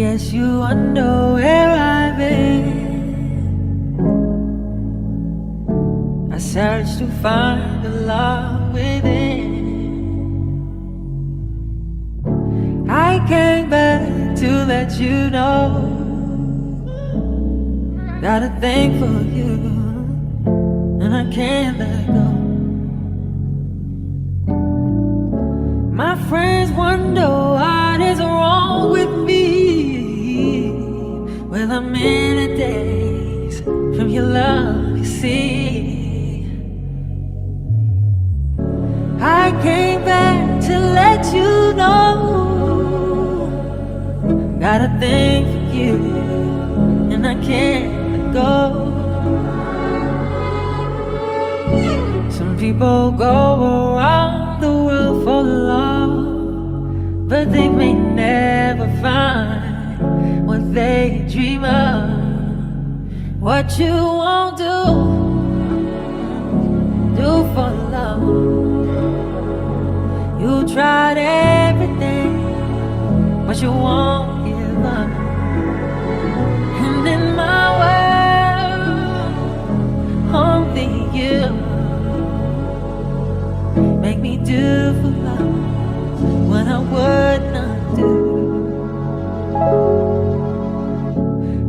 guess you wonder where I've been. I searched to find the love within. I came back to let you know, got a thing for you, and I can't let go. My friends wonder what is wrong with me. Well, I'm many days from your love, you see. I came back to let you know, got a thing for you, and I can't let go. Some people go around the world for love, but they may never find what they dream of. What you won't do for love. You tried everything, but you won't give up. And in my world, only you make me do for love what I would not do.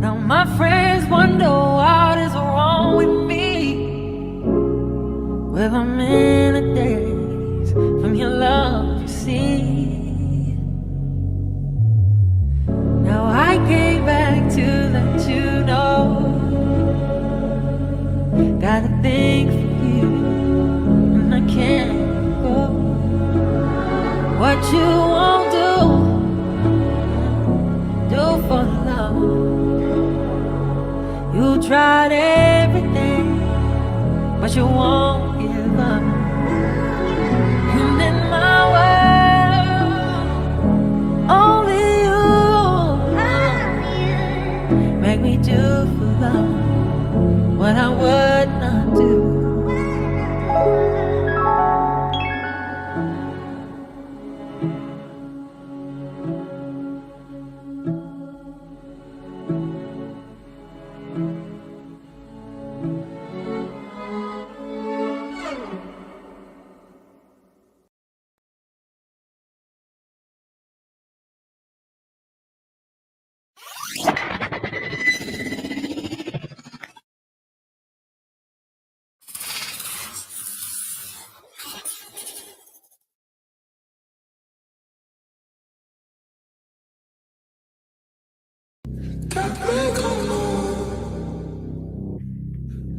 Now my friends wonder what is wrong with me. Well, I'm in a daze from your love, you see. Now I came back to let you know, got a thing for you, and I can't go. What you won't do for love. You tried everything, but you won't give up. And in my world, only you make me do for love what I would not do.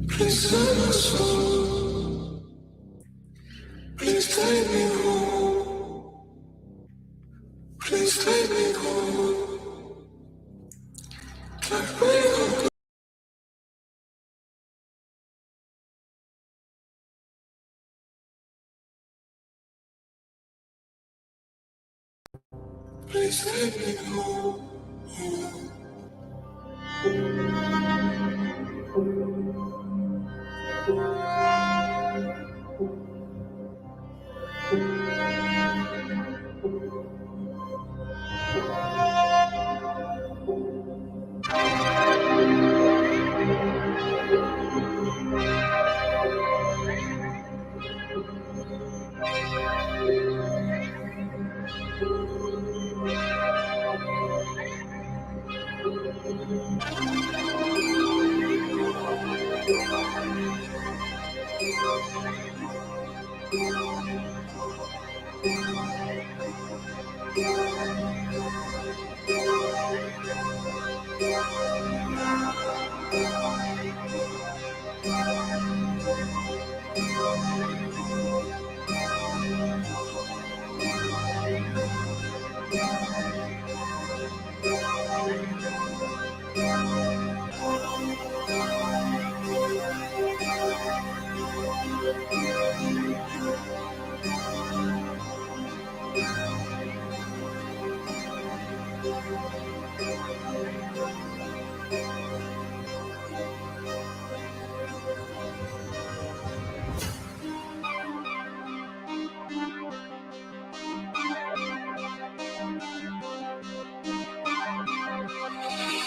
Please save my soul. Please take me home. Please take me home. Can't wait on. Please take me home.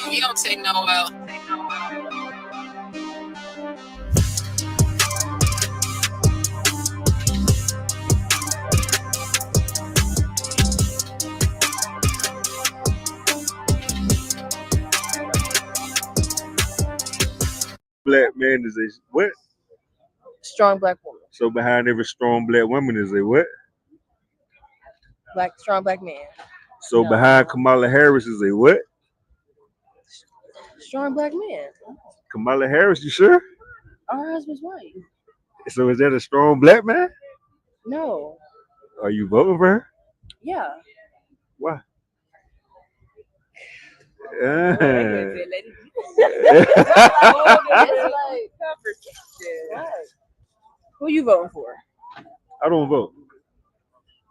He don't take no well. Black man is a what? Strong black woman. So behind every strong black woman is a what? Strong black man. So No. behind Kamala Harris is a what? Strong black man. Kamala Harris, you sure? Our husband's white. So is that a strong black man? No. Are you voting for her? Yeah. Why? What? Who you voting for? I don't vote.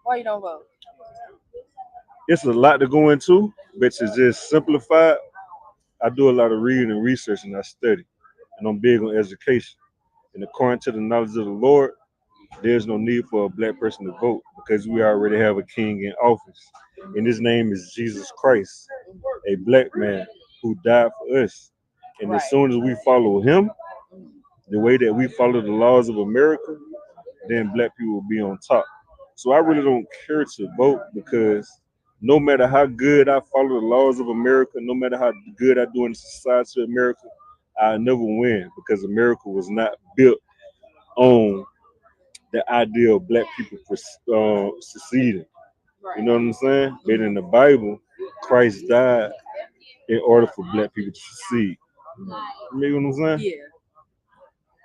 Why you don't vote? It's a lot to go into, but to just simplify it, I do a lot of reading and research and I study. And I'm big on education. And according to the knowledge of the Lord, there's no need for a black person to vote because we already have a king in office. And his name is Jesus Christ, a black man who died for us. And as soon as we follow him, the way that we follow the laws of America, then black people will be on top. So I really don't care to vote because no matter how good I follow the laws of America, no matter how good I do in the society of America, I'll never win because America was not built on the idea of black people succeeding. You know what I'm saying? But in the Bible, Christ died in order for black people to succeed. You know what I'm saying? Yeah.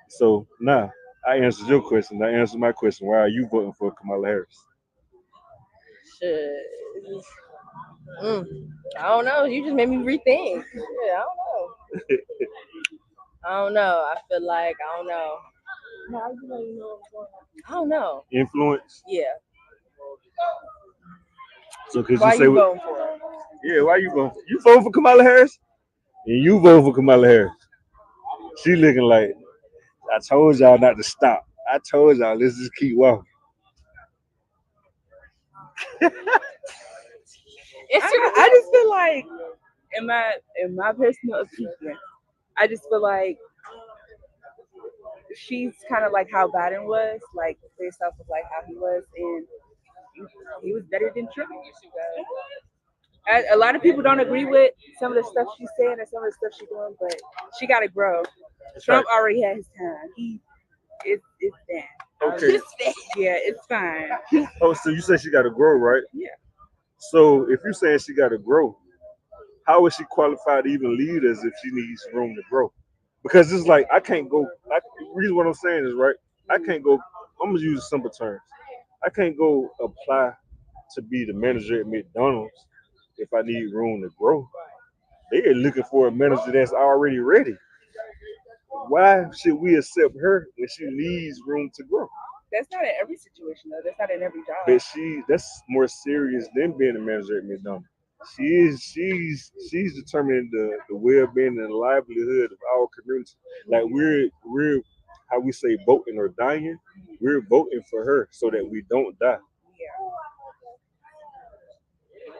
So now I answered your question. I answered my question. Why are you voting for Kamala Harris? Shit. I don't know. You just made me rethink. Yeah, I don't know. I don't know. I feel like I don't know. I don't know. Influence? Yeah. So could Why you say you voting for her? Yeah, why you voting? You voting for Kamala Harris? And you vote for Kamala Harris. She looking like, I told y'all not to stop. I told y'all, let's just keep walking. I just feel like, in my personal opinion, I just feel like she's kind of like how Biden was, like based off of like how he was, and he was better than Trump. A lot of people don't agree with some of the stuff she's saying and some of the stuff she's doing, but she got to grow. Trump already had his time. It's done. Okay. Yeah, it's fine. Oh, so you say she got to grow, right? Yeah. So if you're saying she got to grow, how is she qualified to even lead us if she needs room to grow? Because it's like, I can't go, the reason what I'm saying is, right, I can't go, I'm going to use simple terms. I can't go apply to be the manager at McDonald's if I need room to grow. They're looking for a manager that's already ready. Why should we accept her when she needs room to grow? That's not in every situation, though. That's not in every job. But that's more serious than being a manager at McDonald's. She's determining the well-being and the livelihood of our community. Like we're how we say voting or dying. We're voting for her so that we don't die. Yeah.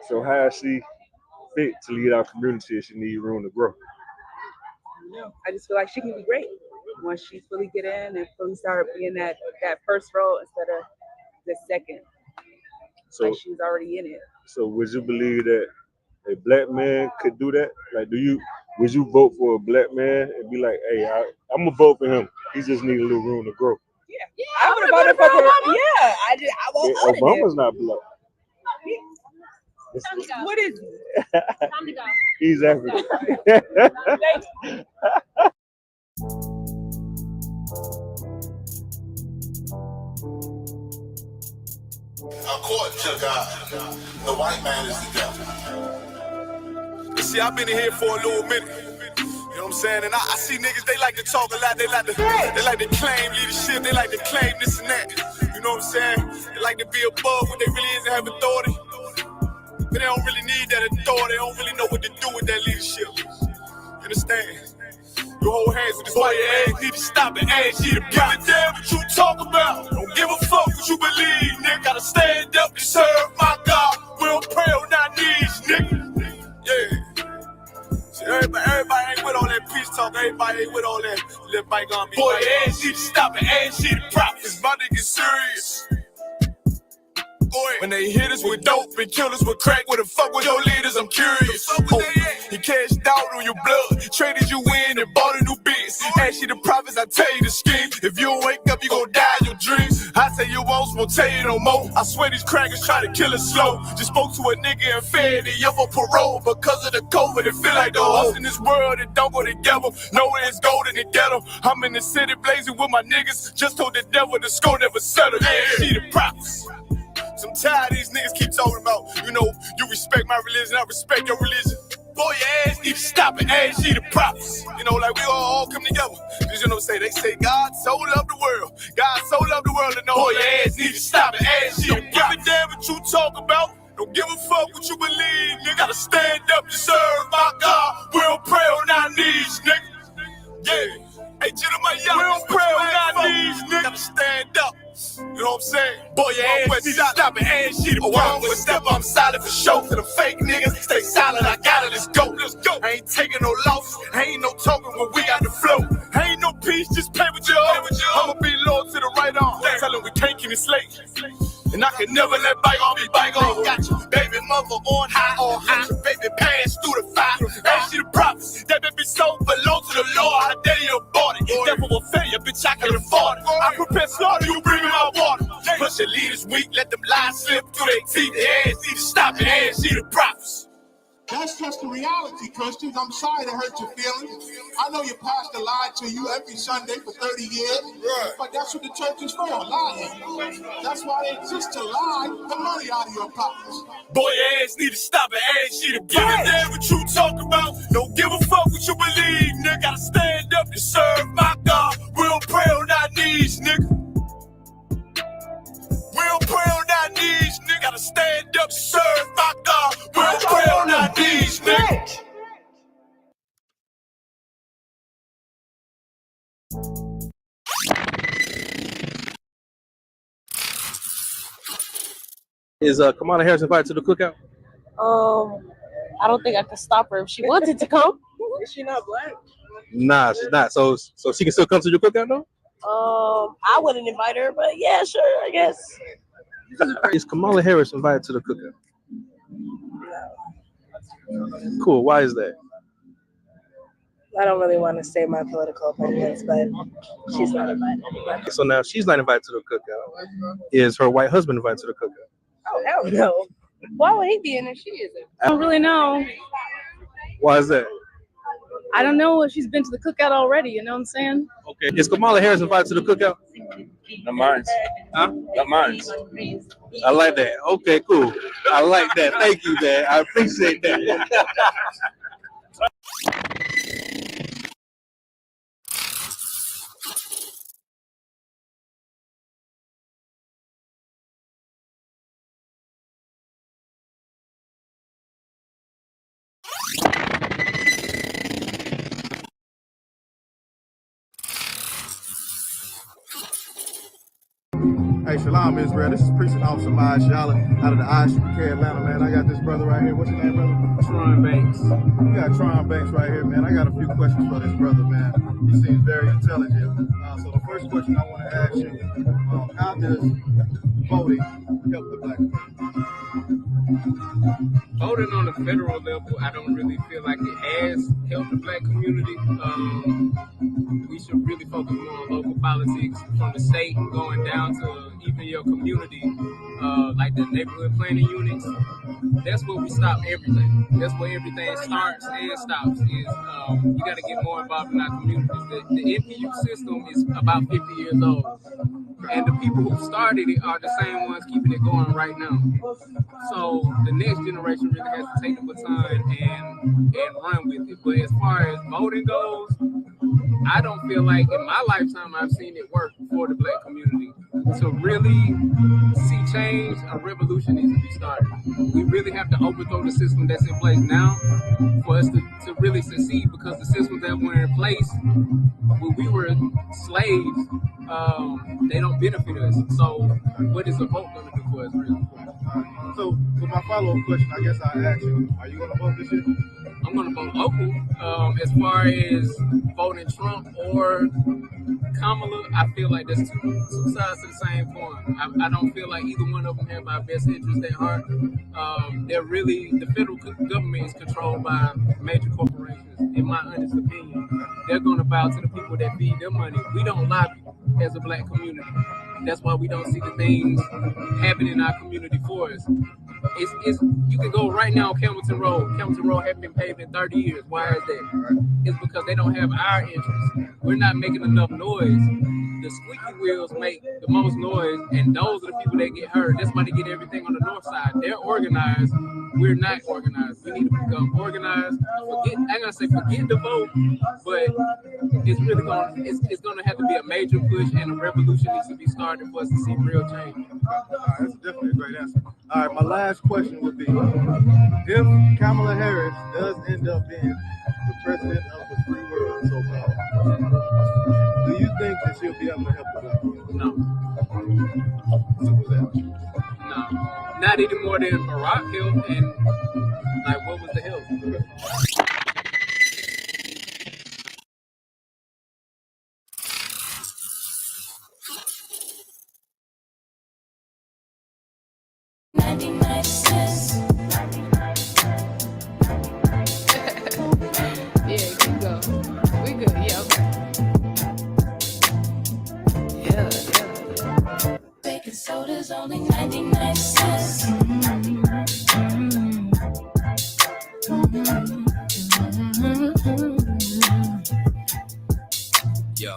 So how is she fit to lead our community if she needs room to grow? I just feel like she can be great once she fully get in and fully start being that first role instead of the second. So like she's already in it. So would you believe that a black man could do that? Like, would you vote for a black man and be like, hey, I'm gonna vote for him. He just needs a little room to grow. Yeah, I would have voted for her. Yeah, I won't. Obama's not black. What is it? Time to go. He's African. According to God, the white man is the devil. See, I've been in here for a little minute. You know what I'm saying? And I see niggas, they like to talk a lot. They like to claim leadership. They like to claim this and that. You know what I'm saying? They like to be above what they really is and have authority. But they don't really need that authority. They don't really know what to do with that leadership. You understand? You hold hands with this white ass, need to stop and ask you to give a damn what you talk about. Don't give a fuck what you believe, nigga. Gotta stand up and serve my God. We don't pray on our knees, nigga. Yeah. See, everybody say with all that little bike on me. Boy, and she stop it, and she the prop. It's about to get serious. When they hit us with dope and kill us with crack, where the fuck with your leaders? I'm curious. He cashed out on your blood, traded you in and bought a new biz. Ask you the prophets, I tell you the scheme. If you don't wake up, you gon' die in your dreams. I say you won't tell you no more. I swear these crackers try to kill us slow. Just spoke to a nigga and fed he up on parole because of the COVID. It feel like the host in this world that don't go together. Nowhere is gold in the ghetto. I'm in the city blazing with my niggas. Just told the devil the score never settled. Yeah, see the prophets. I'm tired of these niggas keep talking about, you know, you respect my religion, I respect your religion. Boy, your ass need to stop it, ass she the prophets. You know, like we all come together. Cause you know what I'm saying? They say God so loved the world. God so loved the world, and know your ass need to stop it, ass she the prophets. Don't give a damn what you talk about. Don't give a fuck what you believe. You gotta stand up to serve my God. We don't pray on our knees, nigga. Yeah. Hey, gentlemen, we don't pray on our knees, nigga. Gotta stand up. You know what I'm saying? Boy, your ass need to stop it, and shit. Oh, I'm with step, I'm solid for show. To the fake niggas, stay silent, I got it, let's go. Let's go. I ain't taking no losses, ain't no talking when we got the flow. Ain't no peace, just pay with your own. I'ma be loyal to the right arm. Tell them we can't keep it slate. And I can never let bygone be bygone. Got your baby mother on high, your baby pants through the fire. Ain't she the prophets? That baby soul belong to the Lord. How dare you abort it? Devil will fail you, bitch, I can afford it. I prepare slaughter, you bring me my water. Push your leaders weak, let them lies slip through their teeth. Their ass need to stop it, and she the prophets. That's just the reality, Christians. I'm sorry to hurt your feelings. I know your pastor lied to you every Sunday for 30 years, but that's what the church is for, lying. That's why they exist, to lie the money out of your pockets. Boy, your ass need to stop it, ass she the give a damn what you talk about. Don't give a fuck what you believe, nigga. Gotta stand up to serve my God. We don't pray on our knees, nigga. We don't pray on our knees, nigga. Gotta stand up to serve my God. We don't pray on our knees, nigga. Is Kamala Harris invited to the cookout? I don't think I could stop her if she wanted to come. Is she not black? Nah, she's not. So she can still come to your cookout, though? I wouldn't invite her, but yeah, sure, I guess. Is Kamala Harris invited to the cookout? Cool. Why is that? I don't really want to say my political opinions, but she's not invited. So now she's not invited to the cookout. Is her white husband invited to the cookout? Oh, hell no. Why would he be in if she isn't? I don't really know. Why is that? I don't know if she's been to the cookout already, you know what I'm saying? Okay. Is Kamala Harris invited to the cookout? Not mine. Huh? Not mine. I like that. Okay, cool. I like that. Thank you, man. I appreciate that. Hey, Shalom, Israel. This is Precinct Officer SHALAM out of the I.S.U.P.K. Atlanta, man. I got this brother right here. What's your name, brother? Tron Banks. We got Tron Banks right here, man. I got a few questions for this brother, man. He seems very intelligent. So the first question I want to ask you, how does voting help the black community? Voting on the federal level, I don't really feel like it has helped the black community. We should really focus more on local politics from the state going down to even your community, like the neighborhood planning units. That's where we stop everything. That's where everything starts and stops. Is you got to get more involved in our communities. The NPU system is about 50 years old, and the people who started it are the same ones keeping it going right now. So the next generation really has to take the baton and run with it. But as far as voting goes, I don't feel like in my lifetime I've seen it work for the black community. To really see change, a revolution needs to be started. We really have to overthrow the system that's in place now for us to really succeed, because the systems that were in place when we were slaves, they don't benefit us. So what is a vote going to do for us, really? So for my follow-up question, I guess I'll ask you, are you going to vote this year? I'm I'm gonna vote local. As far as voting Trump or Kamala, I feel like there's two sides to the same coin. I don't feel like either one of them have our best interest at heart. The federal government is controlled by major corporations, in my honest opinion. They're going to bow to the people that feed them money. We don't lobby as a black community. That's why we don't see the things happening in our community for us. It's you can go right now on Campbellton Road. Campbellton Road hasn't been paved in 30 years. Why is that? It's because they don't have our interest. We're not making enough noise. The squeaky wheels make the most noise, and those are the people that get hurt. That's why they get everything on the north side. They're organized. We're not organized. We need to become organized. I'm gonna say forget the vote, but it's really gonna have to be a major push, and a revolution needs to be started for us to see real change. That's definitely a great answer. All right, my last question would be, if Kamala Harris does end up being the president of the free world, so-called, do you think that she'll be able to help the black community? No. Simple as that. No. Not any more than Barack helped, and like, what was the help? Yeah, keep going. We good. Yeah, okay. Yeah. Baking soda's only 99 cents. Yo.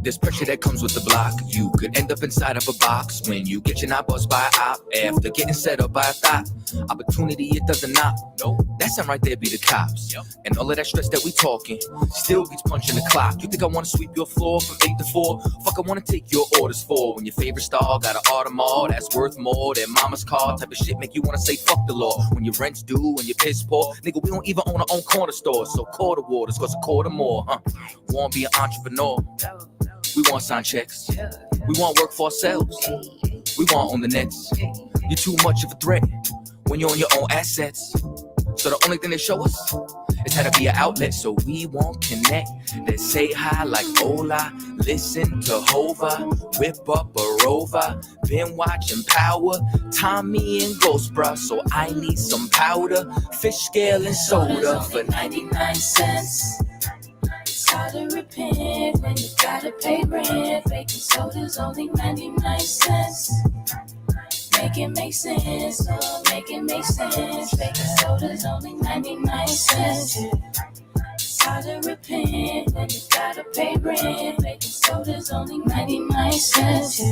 There's pressure that comes with the block. You could end up inside of a box when you get your knob buzzed by a op after getting set up by a thought. Opportunity, it doesn't knock. No, that sound right there be the cops. Yep. And all of that stress that we talking still beats punching the clock. You think I want to sweep your floor from 8 to 4? Fuck, I want to take your orders for when your favorite star got an Audemars that's worth more than mama's car. Type of shit make you want to say fuck the law. When your rent's due and your piss poor, nigga, we don't even own our own corner store. So quarter waters cost a quarter more, huh? Want to be an entrepreneur? We want sign checks. We want work for ourselves. We want on the nets. You're too much of a threat when you're on your own assets. So the only thing they show us is how to be an outlet. So we won't connect. Let's say hi like hola. Listen to Hova. Whip up a Rover. Been watching Power. Tommy and Ghost, bruh. So I need some powder. Fish scale and soda for 99 cents. It's hard to repent when you gotta pay rent. Baking soda's only 99 cents. Make it make sense, oh, make it make sense. Baking soda's only 99 cents. It's hard to repent when you gotta pay rent. Baking soda's only 99 cents.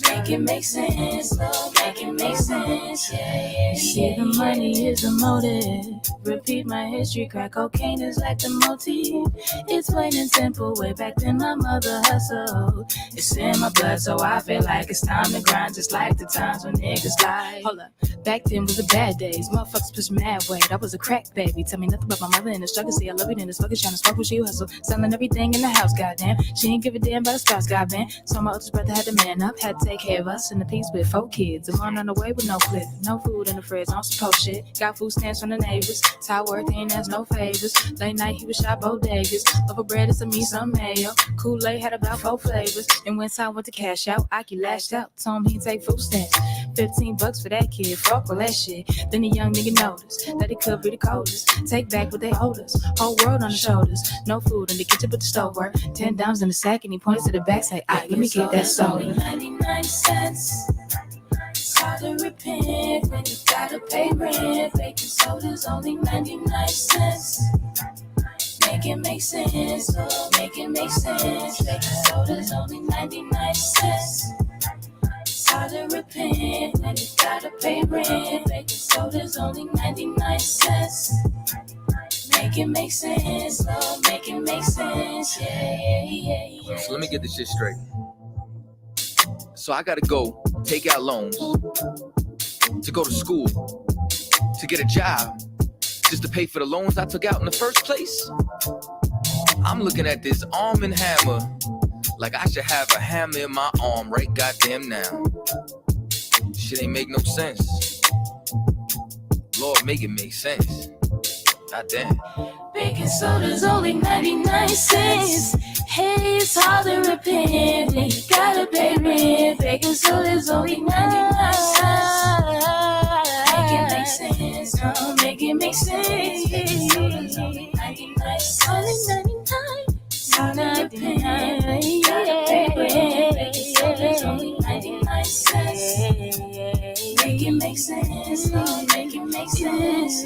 Make it make sense, oh, make it make sense. Yeah. See, the money is the motive. Repeat my history, crack cocaine is like the motif. It's plain and simple, way back then my mother hustled. It's in my blood, so I feel like it's time to grind. Just like the times when niggas lied. Hold up, back then was the bad days. Motherfuckers push mad weight, I was a crack baby. Tell me nothing about my mother and the struggle. See, I love it in this fucking trying to smoke when she hustle. Selling everything in the house, goddamn. She ain't give a damn about the spouse, goddamn. So my oldest brother had to man up, had to take care of us in the piece with 4 kids. I'm on the way with no clip, no food in the fridge, on some post shit. Got food stamps from the neighbors. Ty worth, he ain't ask no favors. Late night, he was shot bodegas. Loaf of bread and some meat, some mayo. Kool-Aid had about 4 flavors. And when I went to cash out, Aki lashed out. Told him he'd take food stamps. $15 for that kid, fuck all that shit. Then the young nigga noticed that it could be the coldest. Take back what they owed us. Whole world on the shoulders. No food in the kitchen but the stove work. $10 in the sack and he points to the back, say, let me get that soda. 99 cents. It's hard to repent when you gotta pay rent. Baking soda's only 99 cents. Make it make sense, oh, make it make sense. Baking soda's only 99 cents. It's hard to repent when you gotta pay rent. Baking soda's only 99 cents. Make it make sense, oh, make it make sense. Yeah. So let me get this shit straight. So I gotta go take out loans to go to school, to get a job, just to pay for the loans I took out in the first place. I'm looking at this arm and hammer like I should have a hammer in my arm right goddamn now. Shit ain't make no sense. Lord, make it make sense. God damn. Baking soda's only 99 cents. Hey, it's hard to repent when you gotta pay rent. Baking soda's only 99 cents. Make it make sense. Oh, make it make sense. Baking soda's only 99 cents. Only 99. Hard to repent. You gotta pay rent. Baking soda's only 99 cents. Make it make sense. Oh, make it make sense.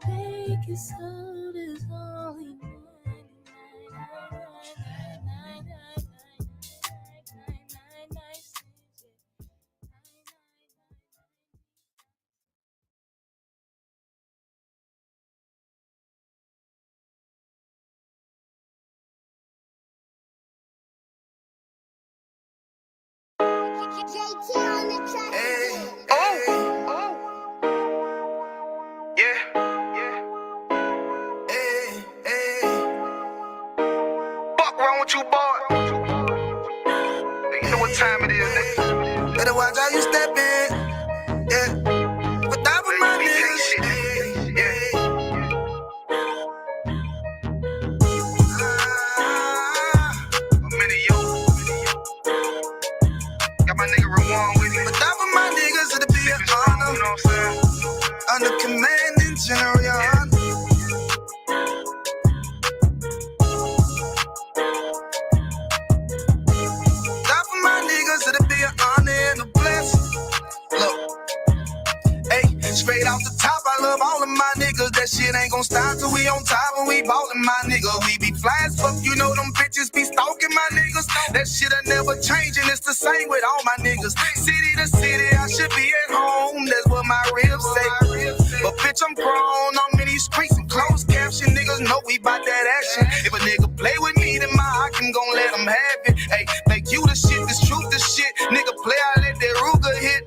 Baking soda's only 99 cents. Fuck wrong with you, boy? You know what time it is, nigga. Better watch how you step in. Yeah. But that was my niggas. Yeah. I'm in the got my nigga Rawan with me. But that was my niggas, it'll be an honor. You know what I'm saying? Under commanding General Yohana. That for my niggas, it'll be an honor and a blessing. Look. Hey, straight off the top, I love all of my niggas. That shit ain't gon' stop till we on top when we ballin', my nigga. We be fly as fuck, you know them bitches be stalking my niggas. That shit'll never change, and it's the same with all my niggas. City to city, I should be at home. That's what my ribs say. But bitch, I'm grown. I'm in these streets and closed caption. Niggas know we bout that action. If a nigga play with me, then my Hakim gon' let him have it. Hey, make you the shit, this truth the shit. Nigga play, I let that Ruger hit.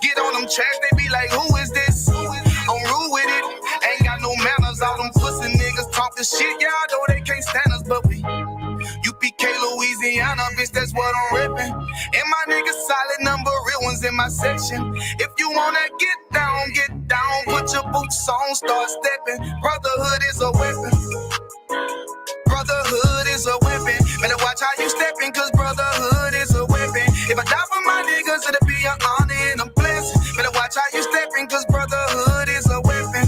Get on them tracks, they be like, who is this? I'm rude with it. Ain't got no manners. All them pussy niggas talk the shit. Yeah, I know they can't stand us, but we U.P.K, Louisiana, bitch, that's what I'm rippin'. And my niggas solid number, real ones in my section. If you wanna get down, put your boots on, start stepping. Brotherhood is a weapon. Brotherhood is a weapon. Better watch how you steppin', cause brotherhood is a weapon. If I die for my niggas, it'll be an honor and a blessing. Better watch how you steppin', cause brotherhood is a weapon.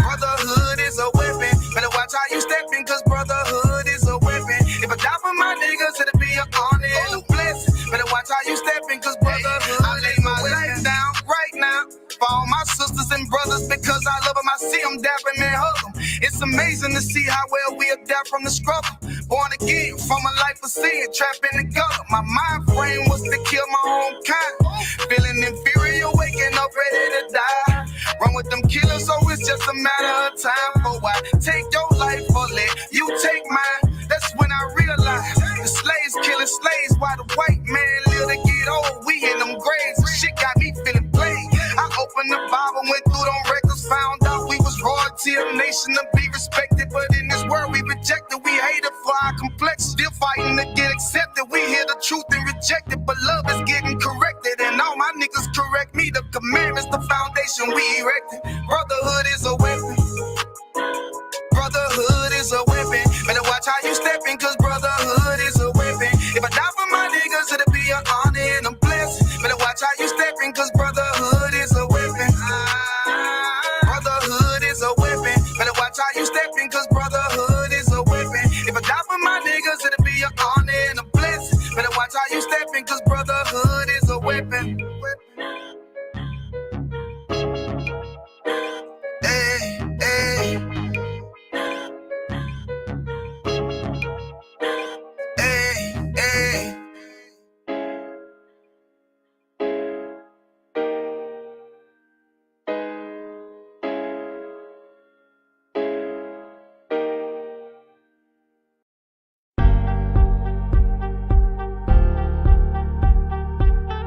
Brotherhood is a weapon. Better watch how you steppin', cause brotherhood is a weapon. If I die for my niggas, it'll be an honor and a blessing. Better watch how you steppin', cause brotherhood I lay my life down right now for all my sisters and brothers, because I love them. I see them dapping and hug them. It's amazing to see how well we adapt from the struggle. Born again from a life of sin, trapped in the gutter. My mind frame was to kill my own kind. Feeling inferior, waking up ready to die. Run with them killers, so it's just a matter of time. For why take your life or let you take mine? That's when I realized the slaves killing slaves while the white man live to get old. We in them graves, and shit got me feeling played. I opened the Bible, went through them records, found out we was royalty, a nation to be respected. But in this world we rejected, we hated for our complex. Still fighting to get accepted. We hear the truth and reject it, but love is getting corrected. And all my niggas correct me. The commandments, the foundation we erected. Brotherhood is a weapon. Brotherhood is a weapon. Better watch how you steppin', cause brotherhood is a weapon. If I die for my niggas, it'll be an honor and a blessing. Better watch how you steppin', cause brotherhood is a weapon. Brotherhood is a weapon. Better watch how you steppin', cause brotherhood is a weapon. If I die for my niggas, it'll be an honor and a blessing. Better watch how you steppin', cause brotherhood is a weapon. Hey, hey. Hey, hey.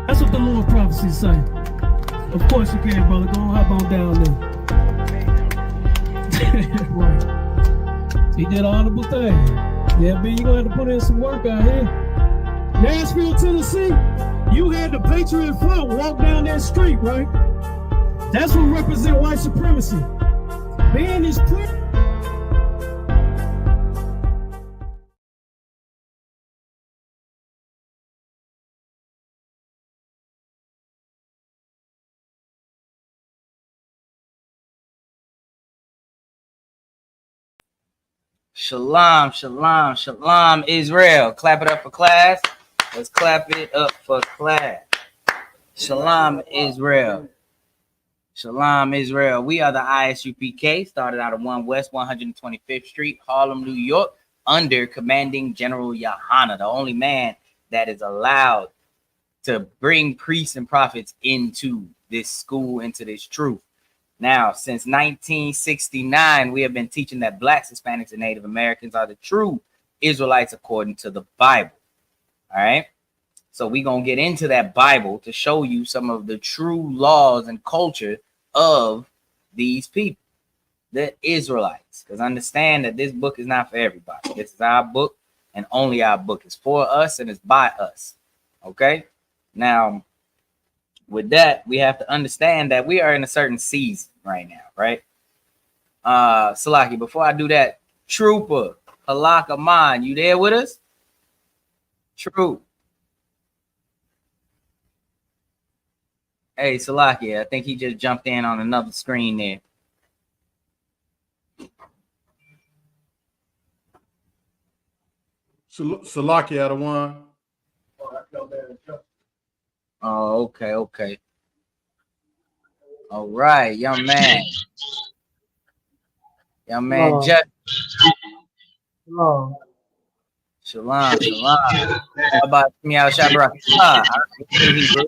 That's what the Lord prophecies say. Of course you can, brother. Go on, hop on down there. Right. He did an honorable thing. Yeah, B, you're gonna have to put in some work out here. Nashville, Tennessee, you had the Patriot float walk down that street, right? That's what represents white supremacy. Being is clear. Shalom, shalom, shalom, Israel. Clap it up for class. Let's clap it up for class. Shalom, Israel. Shalom, Israel. We are the I.S.U.P.K. Started out of 1 West 125th Street, Harlem, New York, under Commanding General YAHANNA, the only man that is allowed to bring priests and prophets into this school, into this truth. Now, since 1969, we have been teaching that Blacks, Hispanics, and Native Americans are the true Israelites according to the Bible. All right. So we're going to get into that Bible to show you some of the true laws and culture of these people, the Israelites. Because understand that this book is not for everybody. This is our book and only our book. It's for us and it's by us. Okay. Now, with that, we have to understand that we are in a certain season right now, right? Salaki, before I do that, Trooper, Halak Aman, you there with us? True. Hey, Salaki, I think he just jumped in on another screen there. Salaki out of one. Oh, okay, okay. All right, young man. Young man, just No. Shalom, shalom. How about me out Shabrak? Hebrew.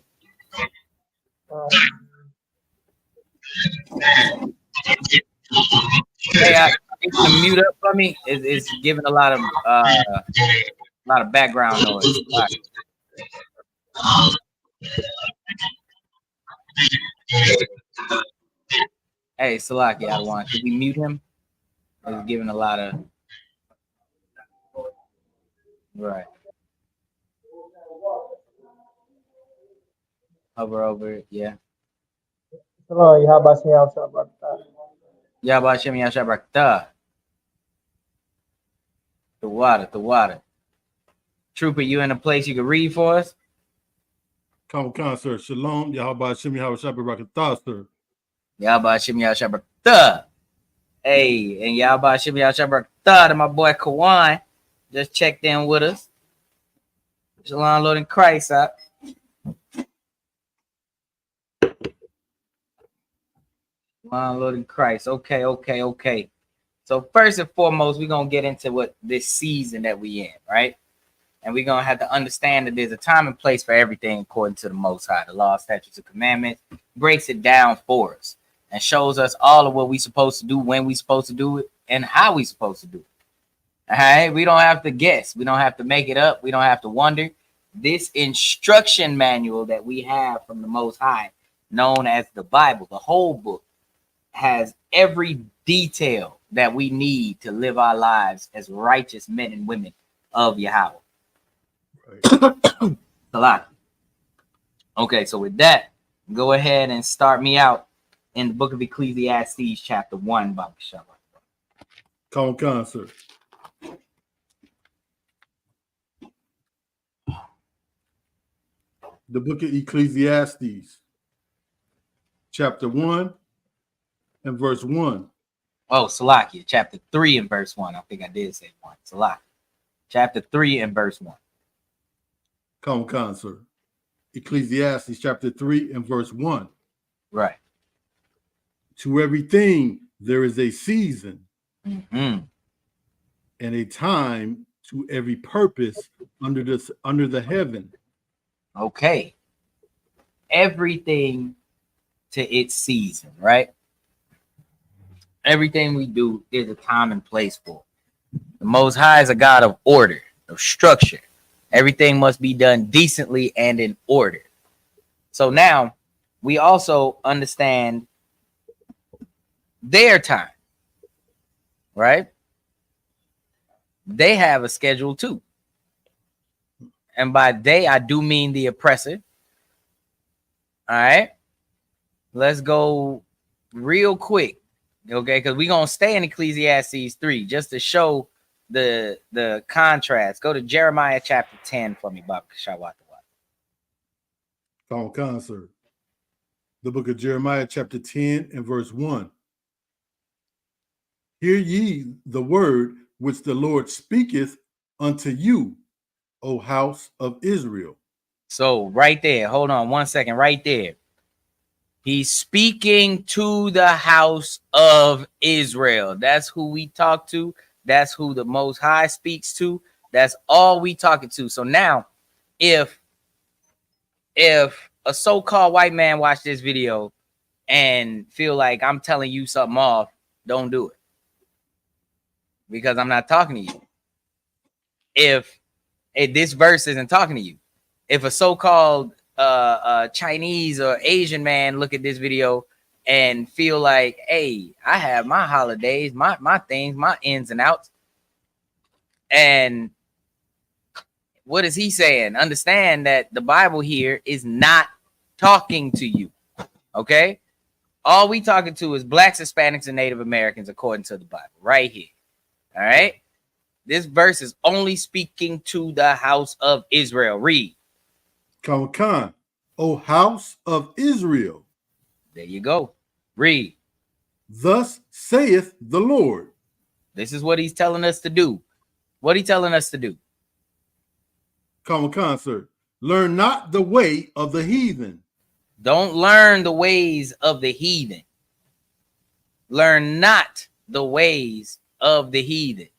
Hey, you can mute up for me. It's giving a lot of background noise. Hey, Salaki, I want. Can we mute him? It's giving a lot of right. Hover over it, yeah. Hello, Yahabashiyahu. Yabashim Yashabrakta. The water. Trooper, you in a place you can read for us? Come, sir. Shalom. Yahweh Shem Yahweh Shabbat, sir. Yabashim Yashabrakta. Hey, and Yabashim Yashabrakta to my boy Kawan. Just checked in with us. Shalom, Lord in Christ, huh? Lord in Christ. Okay. So first and foremost, we're going to get into what this season that we in, right? And we're going to have to understand that there's a time and place for everything according to the Most High. The law, statutes, and commandments breaks it down for us and shows us all of what we're supposed to do, when we're supposed to do it, and how we're supposed to do it. All right? We don't have to guess. We don't have to make it up. We don't have to wonder. This instruction manual that we have from the Most High, known as the Bible, the whole book, has every detail that we need to live our lives as righteous men and women of Yahweh. Right. Okay, so with that, go ahead and start me out in the book of Ecclesiastes, chapter 1, Baba Shabbat. Come, sir. The book of Ecclesiastes, chapter 1 and verse 1. Oh, Salakia, chapter 3 and verse 1. I think I did say 1. Salakia. Chapter 3 and verse 1. Come, sir. Ecclesiastes, chapter 3 and verse 1. Right. To everything there is a season and a time to every purpose under the heaven. Okay. Everything to its season, right? Everything we do, there's a time and place for. The Most High is a God of order, of structure. Everything must be done decently and in order. So now we also understand their time, right? they have a schedule too. And by they, I do mean the oppressor. All right. Let's go real quick. Okay, because we're going to stay in Ecclesiastes 3 just to show the contrast. Go to Jeremiah chapter 10 for me, Bob Shawat. Sir. The book of Jeremiah chapter 10 and verse 1. Hear ye the word which the Lord speaketh unto you, O house of Israel. So right there, hold on 1 second, right there. He's speaking to the house of Israel. That's who we talk to. That's who the Most High speaks to. That's all we talking to. So now, if a so-called white man watch this video and feel like I'm telling you something off, don't do it. Because I'm not talking to you. If this verse isn't talking to you. If a so-called Chinese or Asian man look at this video and feel like, hey, I have my holidays, my things, my ins and outs. And what is he saying? Understand that the Bible here is not talking to you. Okay? All we talking to is blacks, Hispanics, and Native Americans according to the Bible right here. All right? This verse is only speaking to the house of Israel. Read. Khan, O house of Israel. There you go. Read. Thus saith the Lord. This is what he's telling us to do. What he telling us to do? Khan, sir. Learn not the way of the heathen. Don't learn the ways of the heathen. Learn not the ways of the heathen.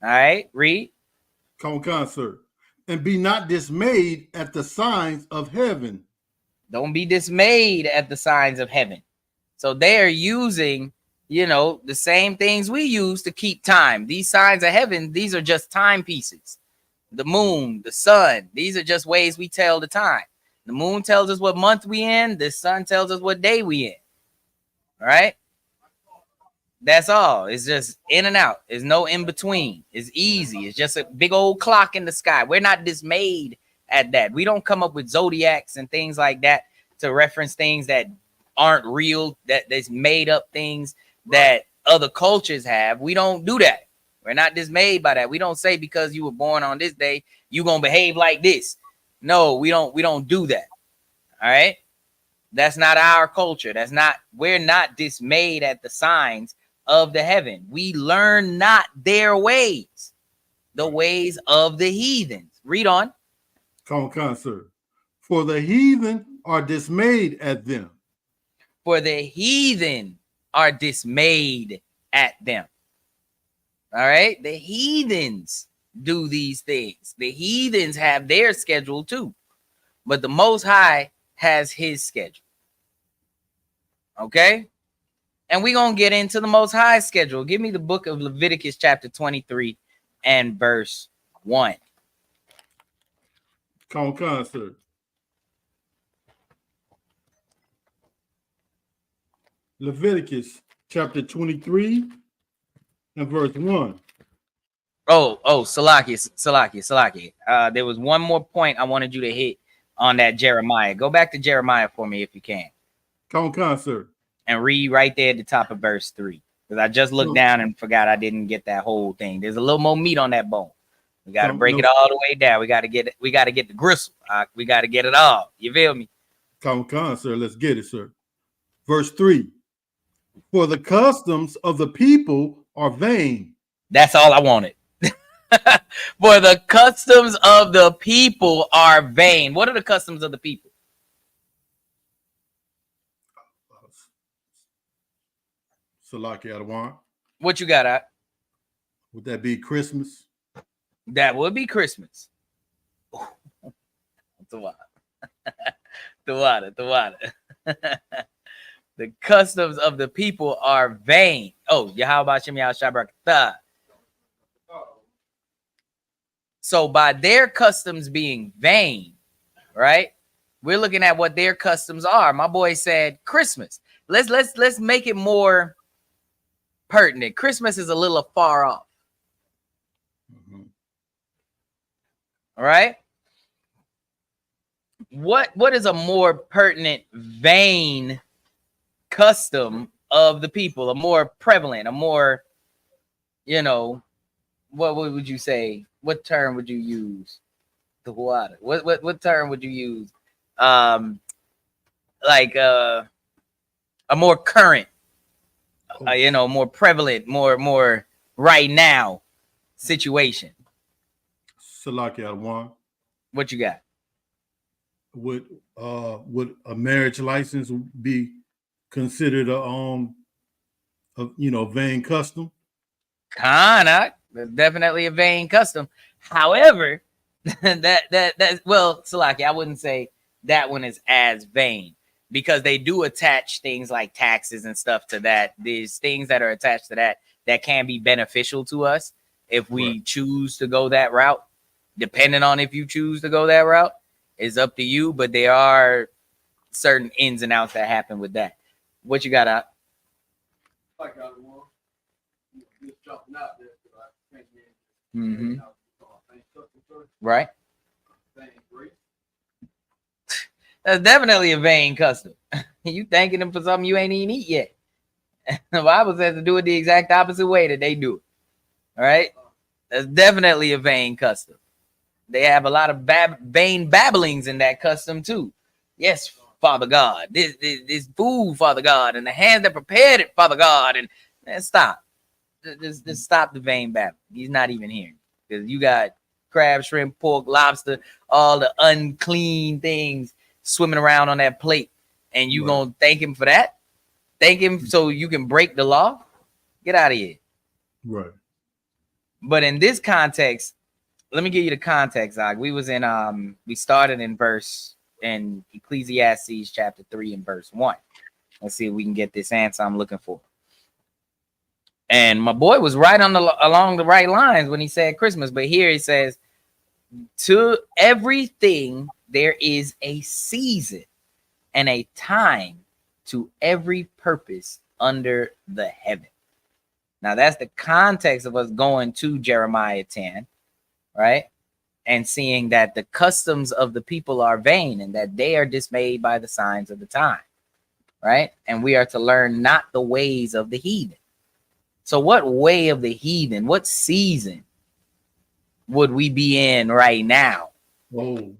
All right, read. Khan, sir. And be not dismayed at the signs of heaven. Don't be dismayed at the signs of heaven. So they are using, the same things we use to keep time. These signs of heaven, these are just timepieces. The moon, the sun, these are just ways we tell the time. The moon tells us what month we in. The sun tells us what day we in. All right. That's all. It's just in and out. There's no in between. It's easy. It's just a big old clock in the sky. We're not dismayed at that. We don't come up with zodiacs and things like that to reference things that aren't real, that's made up things that other cultures have. We don't do that. We're not dismayed by that. We don't say because you were born on this day, you're going to behave like this. No, we don't do that. All right. That's not our culture. We're not dismayed at the signs of the heaven. We learn not their ways, the ways of the heathens. Read on. Khan, sir. For the heathen are dismayed at them. For the heathen are dismayed at them. All right. The heathens do these things. The heathens have their schedule too. But the Most High has his schedule. Okay. And we're going to get into the Most High schedule. Give me the book of Leviticus chapter 23 and verse 1. Khan, sir. Leviticus chapter 23 and verse 1. Salaki. There was one more point I wanted you to hit on that Jeremiah. Go back to Jeremiah for me if you can. Khan, sir. And read right there at the top of verse 3. Because I just looked down and forgot I didn't get that whole thing. There's a little more meat on that bone. We got to break it all the way down. We got to get the gristle. We got to get it all. You feel me? Khan, sir. Let's get it, sir. Verse 3. For the customs of the people are vain. That's all I wanted. For the customs of the people are vain. What are the customs of the people? Salaki Adawan. What you got at? Would that be Christmas? That would be Christmas. The water. The customs of the people are vain. Oh, Yahweh Shem Yahshua. So by their customs being vain, right? We're looking at what their customs are. My boy said Christmas. Let's make it more pertinent. Christmas is a little far off. All right. What is a more pertinent vain custom of the people? A more prevalent, a more, what would you say? What term would you use? The water. What term would you use? Like a more current, more prevalent, more right now situation. Salakia one. What you got? Would a marriage license be considered a vain custom? Kinda, definitely a vain custom. However, that well, Salaki, I wouldn't say that one is as vain, because they do attach things like taxes and stuff to that. There's things that are attached to that can be beneficial to us if we choose to go that route. Depending on if you choose to go that route, is up to you. But there are certain ins and outs that happen with that. What you got out? Mm-hmm. Right. That's definitely a vain custom. You thanking them for something you ain't even eat yet. The Bible says to do it the exact opposite way that they do it. All right. That's definitely a vain custom. They have a lot of vain babblings in that custom too. Yes, Father God, this food, Father God, and the hands that prepared it, Father God, and stop. Just stop the vain babble. He's not even here, because you got crab, shrimp, pork, lobster, all the unclean things swimming around on that plate, and you gonna thank him for that? Thank him so you can break the law? Get out of here. Right. But in this context, let me give you the context, Zog. We was in we started in Ecclesiastes chapter 3 and verse 1. Let's see if we can get this answer I'm looking for. And my boy was right along the right lines when he said Christmas, but here he says, to everything there is a season and a time to every purpose under the heaven. Now that's the context of us going to Jeremiah 10, right? And seeing that the customs of the people are vain and that they are dismayed by the signs of the time, right? And we are to learn not the ways of the heathen. So what way of the heathen, what season would we be in right now? Oh,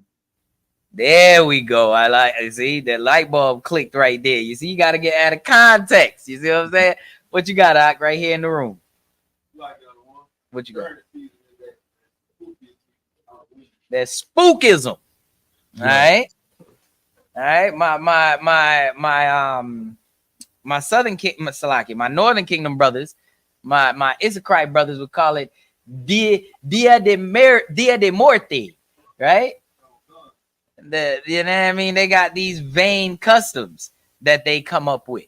there we go. I see that light bulb clicked right there. You see, you got to get out of context. You see what I'm saying? What you got, Doc, right here in the room? What you got? That's spookism. Yeah. All right. My southern kingdom, my northern kingdom brothers, my Issachar brothers would call it Dia de Muerte, right? You know what I mean? They got these vain customs that they come up with.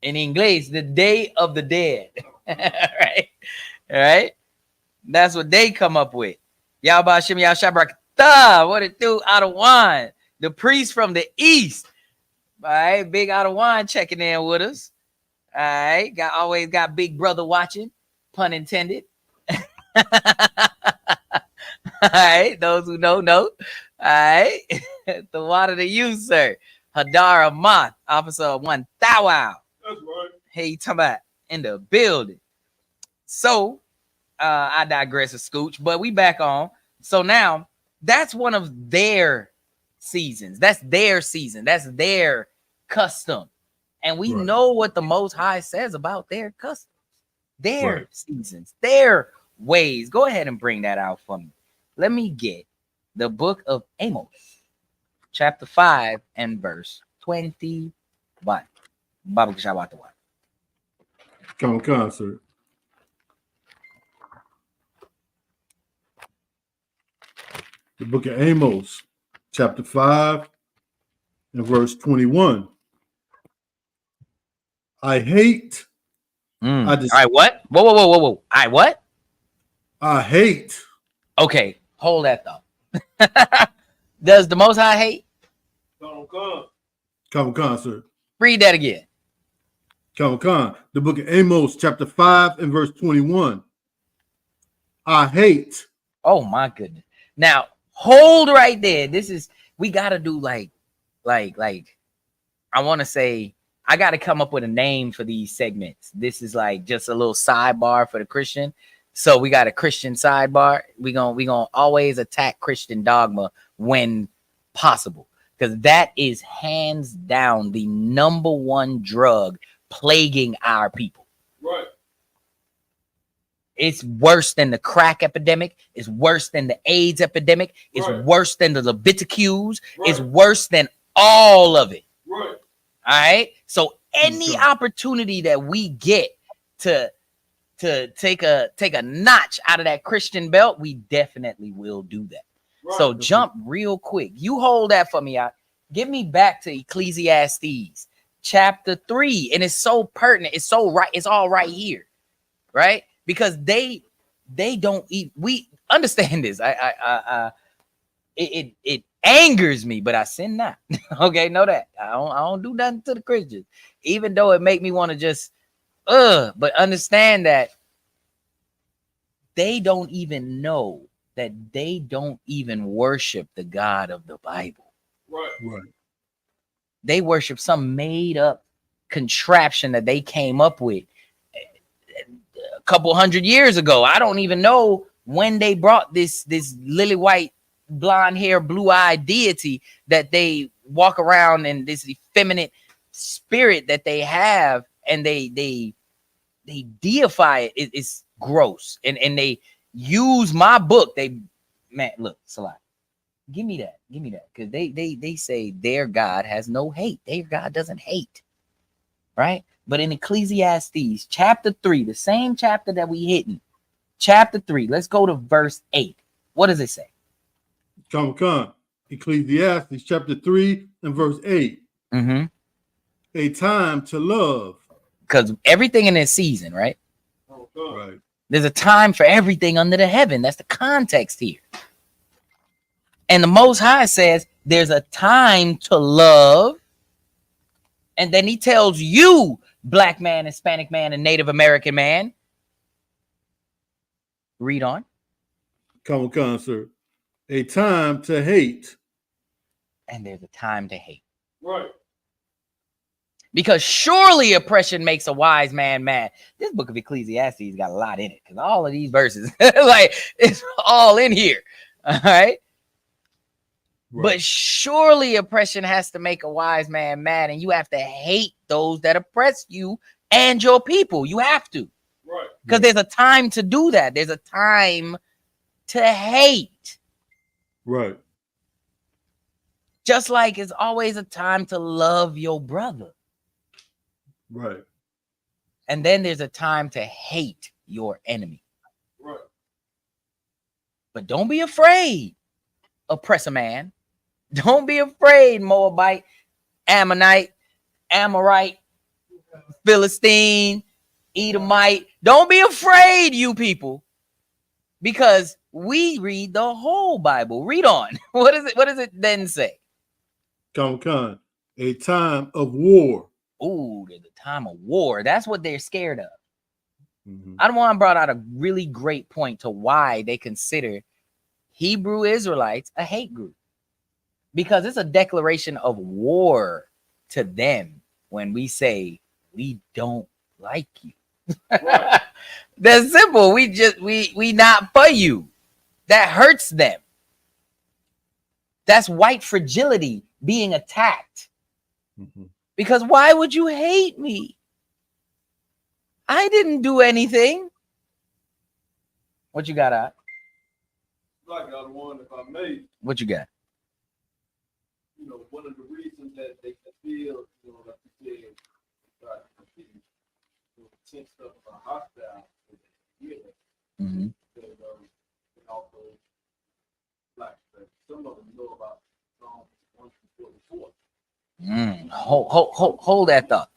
In English, the Day of the Dead. Right? All right? That's what they come up with. Yahweh Shem Yahshabrakata. What it do? Out of wine. The priest from the east. All right, big out of wine checking in with us. All right, always got big brother watching, pun intended. All right, those who know. All right, the water to you, sir. Hadara Moth, officer 1 Thou Wow. That's right. Hey, you talking about in the building. So, I digress a scooch, but we back on. So now, that's one of their seasons. That's their season. That's their custom. And we know what the Most High says about their customs, their seasons, their ways. Go ahead and bring that out for me. Let me get the book of Amos, chapter 5 and verse 21. Baba Shabbat. Come on, sir. The book of Amos, chapter 5 and verse 21. I hate. All right, what? Whoa. I what? I hate. Okay, hold that thought. Does the Most High hate? Come on, sir. Read that again. Come on. The book of Amos, chapter 5 and verse 21. I hate. Oh my goodness. Now hold right there. This is, we gotta do like I want to say, I got to come up with a name for these segments. This is like just a little sidebar for the Christian. So we got a Christian sidebar. We gonna always attack Christian dogma when possible, because that is hands down the number one drug plaguing our people. Right. It's worse than the crack epidemic. It's worse than the AIDS epidemic. It's worse than the Leviticus. It's worse than all of it. Right. All right. So any opportunity that we get to take a notch out of that Christian belt, we definitely will do that. Right. So jump real quick. You hold that for me out. Get me back to Ecclesiastes chapter 3. And it's so pertinent. It's so right. It's all right here. Right? Because they don't eat. We understand this. It angers me, but I sin not. Okay, know that. I don't do nothing to the Christians, even though it make me want to just but understand that they don't even know that they don't even worship the God of the Bible. Right. They worship some made up contraption that they came up with a couple hundred years ago. I don't even know when they brought this lily white, blonde hair, blue-eyed deity that they walk around in, this effeminate spirit that they have, and they deify it. It's gross, and they use my book. They, man, look, Salah, give me that, because they say their God has no hate. Their God doesn't hate, right? But in Ecclesiastes chapter 3, the same chapter that we hitting, chapter 3, let's go to verse 8. What does it say? Come. Ecclesiastes chapter 3 and verse 8. Mm-hmm. A time to love. Because everything in its season, right? Right. There's a time for everything under the heaven. That's the context here. And the Most High says there's a time to love. And then he tells you, Black man, Hispanic man, and Native American man, read on. Come, sir. A time to hate. And there's a time to hate. Right. Because surely oppression makes a wise man mad. This book of Ecclesiastes got a lot in it, because all of these verses, like, it's all in here. All right. But surely oppression has to make a wise man mad, and you have to hate those that oppress you and your people. You have to. Right. Because there's a time to do that. There's a time to hate. Right. Just like it's always a time to love your brother. Right. And then there's a time to hate your enemy. Right. But don't be afraid, oppressor man. Don't be afraid, Moabite, Ammonite, Amorite, Philistine, Edomite. Don't be afraid, you people, because we read the whole Bible. Read on. What is it? What does it then say? Come. A time of war. Ooh, there's a time of war. That's what they're scared of. Mm-hmm. I want to brought out a really great point to why they consider Hebrew Israelites a hate group. Because it's a declaration of war to them when we say we don't like you. Right. That's simple. We not for you. That hurts them. That's white fragility being attacked. Mm-hmm. Because why would you hate me? I didn't do anything. What you got, Art? I got one, if I may. What you got? You know, one of the reasons that they feel, you know, like you said, intense stuff about hostile, Mm-hmm. and also, like, some of them know about Psalms 144. Hold that thought.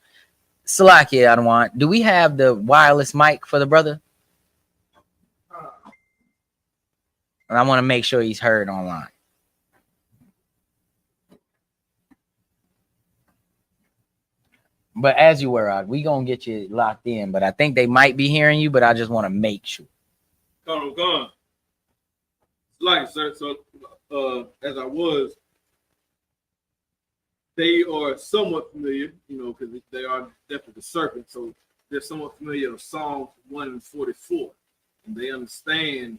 Salakia, I don't want. Do we have the wireless mic for the brother? And I want to make sure he's heard online. But as you were, we gonna get you locked in. But I think they might be hearing you, but I just want to make sure. Come. Like, sir, so as I was, they are somewhat familiar, because they are definitely the serpent. So they're somewhat familiar with Psalm 144, and they understand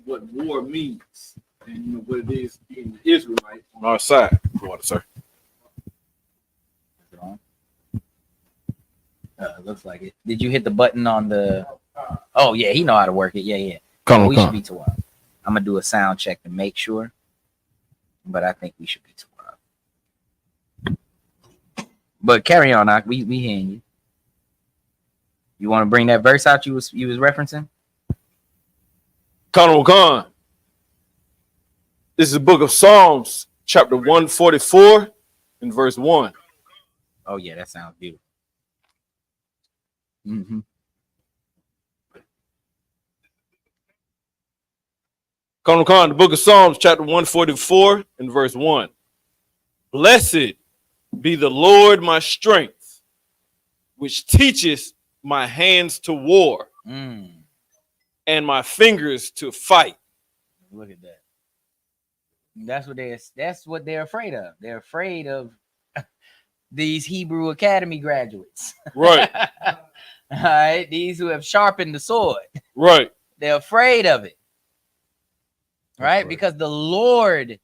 what war means and what it is being the Israelite on our side. Sir. Looks like it. Did you hit the button on the? Oh yeah, he know how to work it. Yeah. We should be to one. I'm gonna do a sound check to make sure, but I think we should be to one. But carry on, Ak. We hearing you. You want to bring that verse out you was referencing? Colonel Khan. This is the book of Psalms, chapter 144 and verse 1. Oh yeah, that sounds beautiful. Mm-hmm. Colonel Khan, the book of Psalms, chapter 144 and verse 1. Blessed be the Lord my strength, which teaches my hands to war and my fingers to fight. Look at that. That's what they're afraid of. They're afraid of these Hebrew Academy graduates. Right. All right. These who have sharpened the sword. Right. They're afraid of it. Right? Because the Lord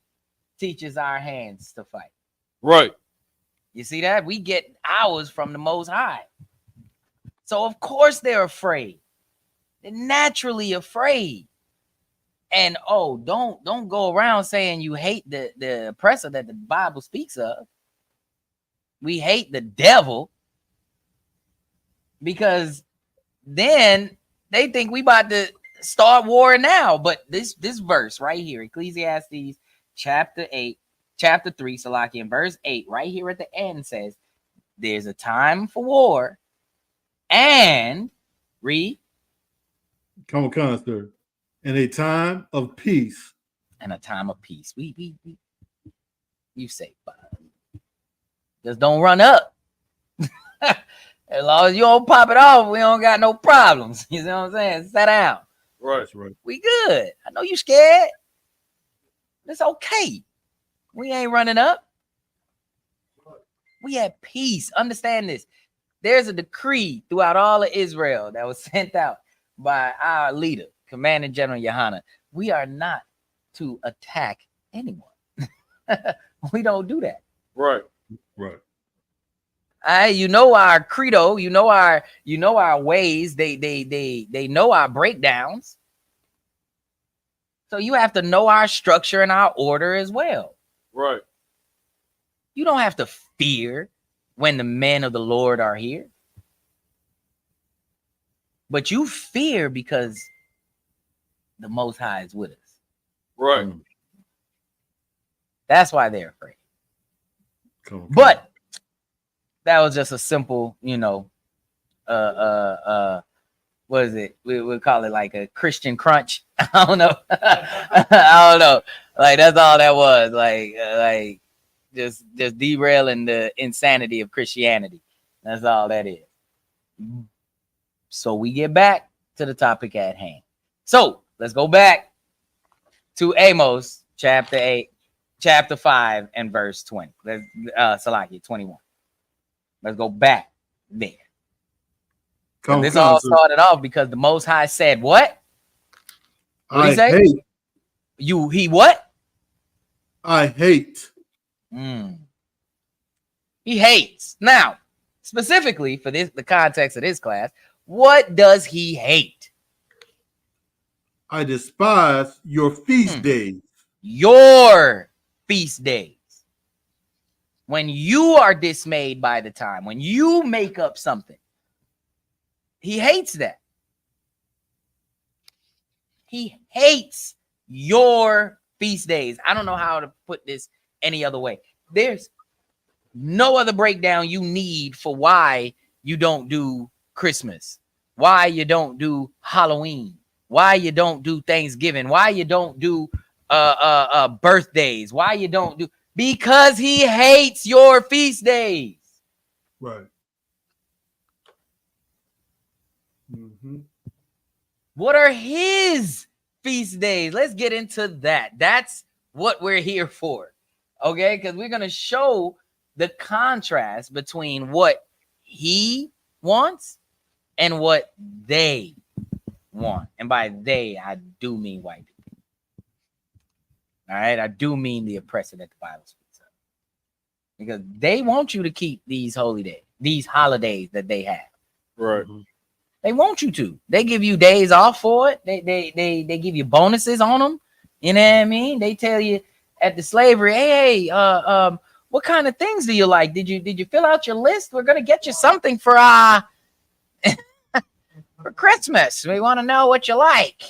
teaches our hands to fight. Right. You see that? We get ours from the Most High. So of course they're afraid. They're naturally afraid. And don't go around saying you hate the oppressor that the Bible speaks of. We hate the devil because then they think we about to start war now. But this verse right here, Ecclesiastes chapter 3, Salaki, and verse 8, right here at the end says, there's a time for war and read. Come on, sir. And a time of peace. And a time of peace. We you say, just don't run up. As long as you don't pop it off, we don't got no problems. You know what I'm saying? Sit down. Right. We good. I know you scared. It's okay. We ain't running up. We have peace. Understand this. There's a decree throughout all of Israel that was sent out by our leader, Commanding General YAHANNA. We are not to attack anyone. We don't do that. Right. You know our credo, you know our ways, they know our breakdowns. So you have to know our structure and our order as well. Right. You don't have to fear when the men of the Lord are here. But you fear because the Most High is with us. Right. That's why they're afraid. But that was just a simple, what is it? We'll call it like a Christian crunch. I don't know. I don't know. Like that's all that was. Like just derailing the insanity of Christianity. That's all that is. So we get back to the topic at hand. So let's go back to Amos chapter 5 and verse 20. Let's Salaki 21. Let's go back there. This all started off because the Most High said, "What? What did he say? Hate. He what? I hate." He hates. Now, specifically for the context of this class, what does he hate? I despise your feast days. Your feast days. When you are dismayed by the time, when you make up something, he hates that. He hates your feast days. I don't know how to put this any other way. There's no other breakdown you need for why you don't do Christmas, why you don't do Halloween, why you don't do Thanksgiving, why you don't do birthdays, why you don't do, because he hates your feast days. Right. What are his feast days. Let's get into that. That's what we're here for. Okay, because we're gonna show the contrast between what he wants and what they want. And by they, I do mean white people. All right, I do mean the oppressor that the Bible speaks of. Because they want you to keep these holy days, these holidays that they have. Right. They want you to. They give you days off for it. They give you bonuses on them. You know what I mean? They tell you at the slavery, hey, what kind of things do you like? Did you fill out your list? We're gonna get you something for for Christmas. We want to know what you like.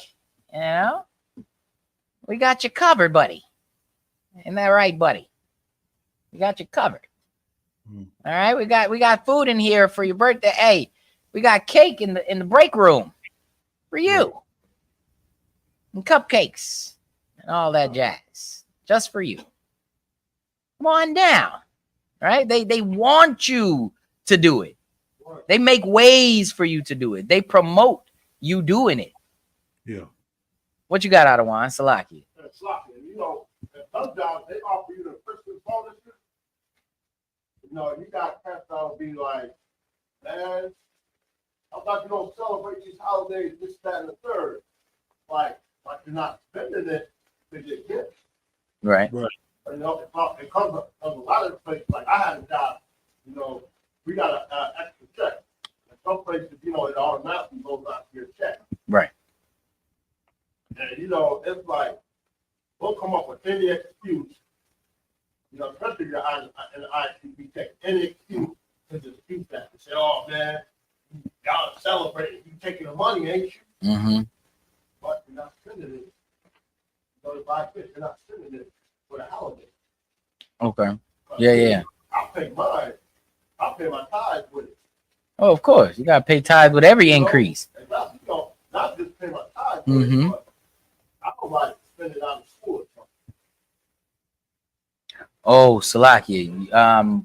You know, we got you covered, buddy. Isn't that right, buddy? We got you covered. All right, we got food in here for your birthday. Hey, we got cake in the break room for you, and cupcakes and all that jazz, just for you. Come on down, right? They want you to do it. They make ways for you to do it. They promote you doing it. Yeah. What you got out of wine, Salaki? You know, at some jobs they offer you the Christmas bonuses. You know, you got cats that'll be like, man, how about you don't celebrate these holidays, this, that, and the third? Like you're not spending it to get gifts. Right. You know, it comes up a lot of places. Like I had a job, you know, we got an extra check. In some places, you know, it automatically goes out to your check. Right. And you know, it's like we'll come up with any excuse, you know, especially in the I.S.U.P.K, any excuse to dispute that. To say, oh man, y'all celebrating, you taking the money, ain't you? Mm-hmm. But you're not spending it. So to buy fish, you're not spending it for the holiday. Okay. Yeah. I'll pay mine. I'll pay my tithes with it. Oh, of course. You gotta pay tithes with every increase. Exactly. You know, not just pay my tithes with it, but I don't like to spend it out of school or something. Oh, Salaki,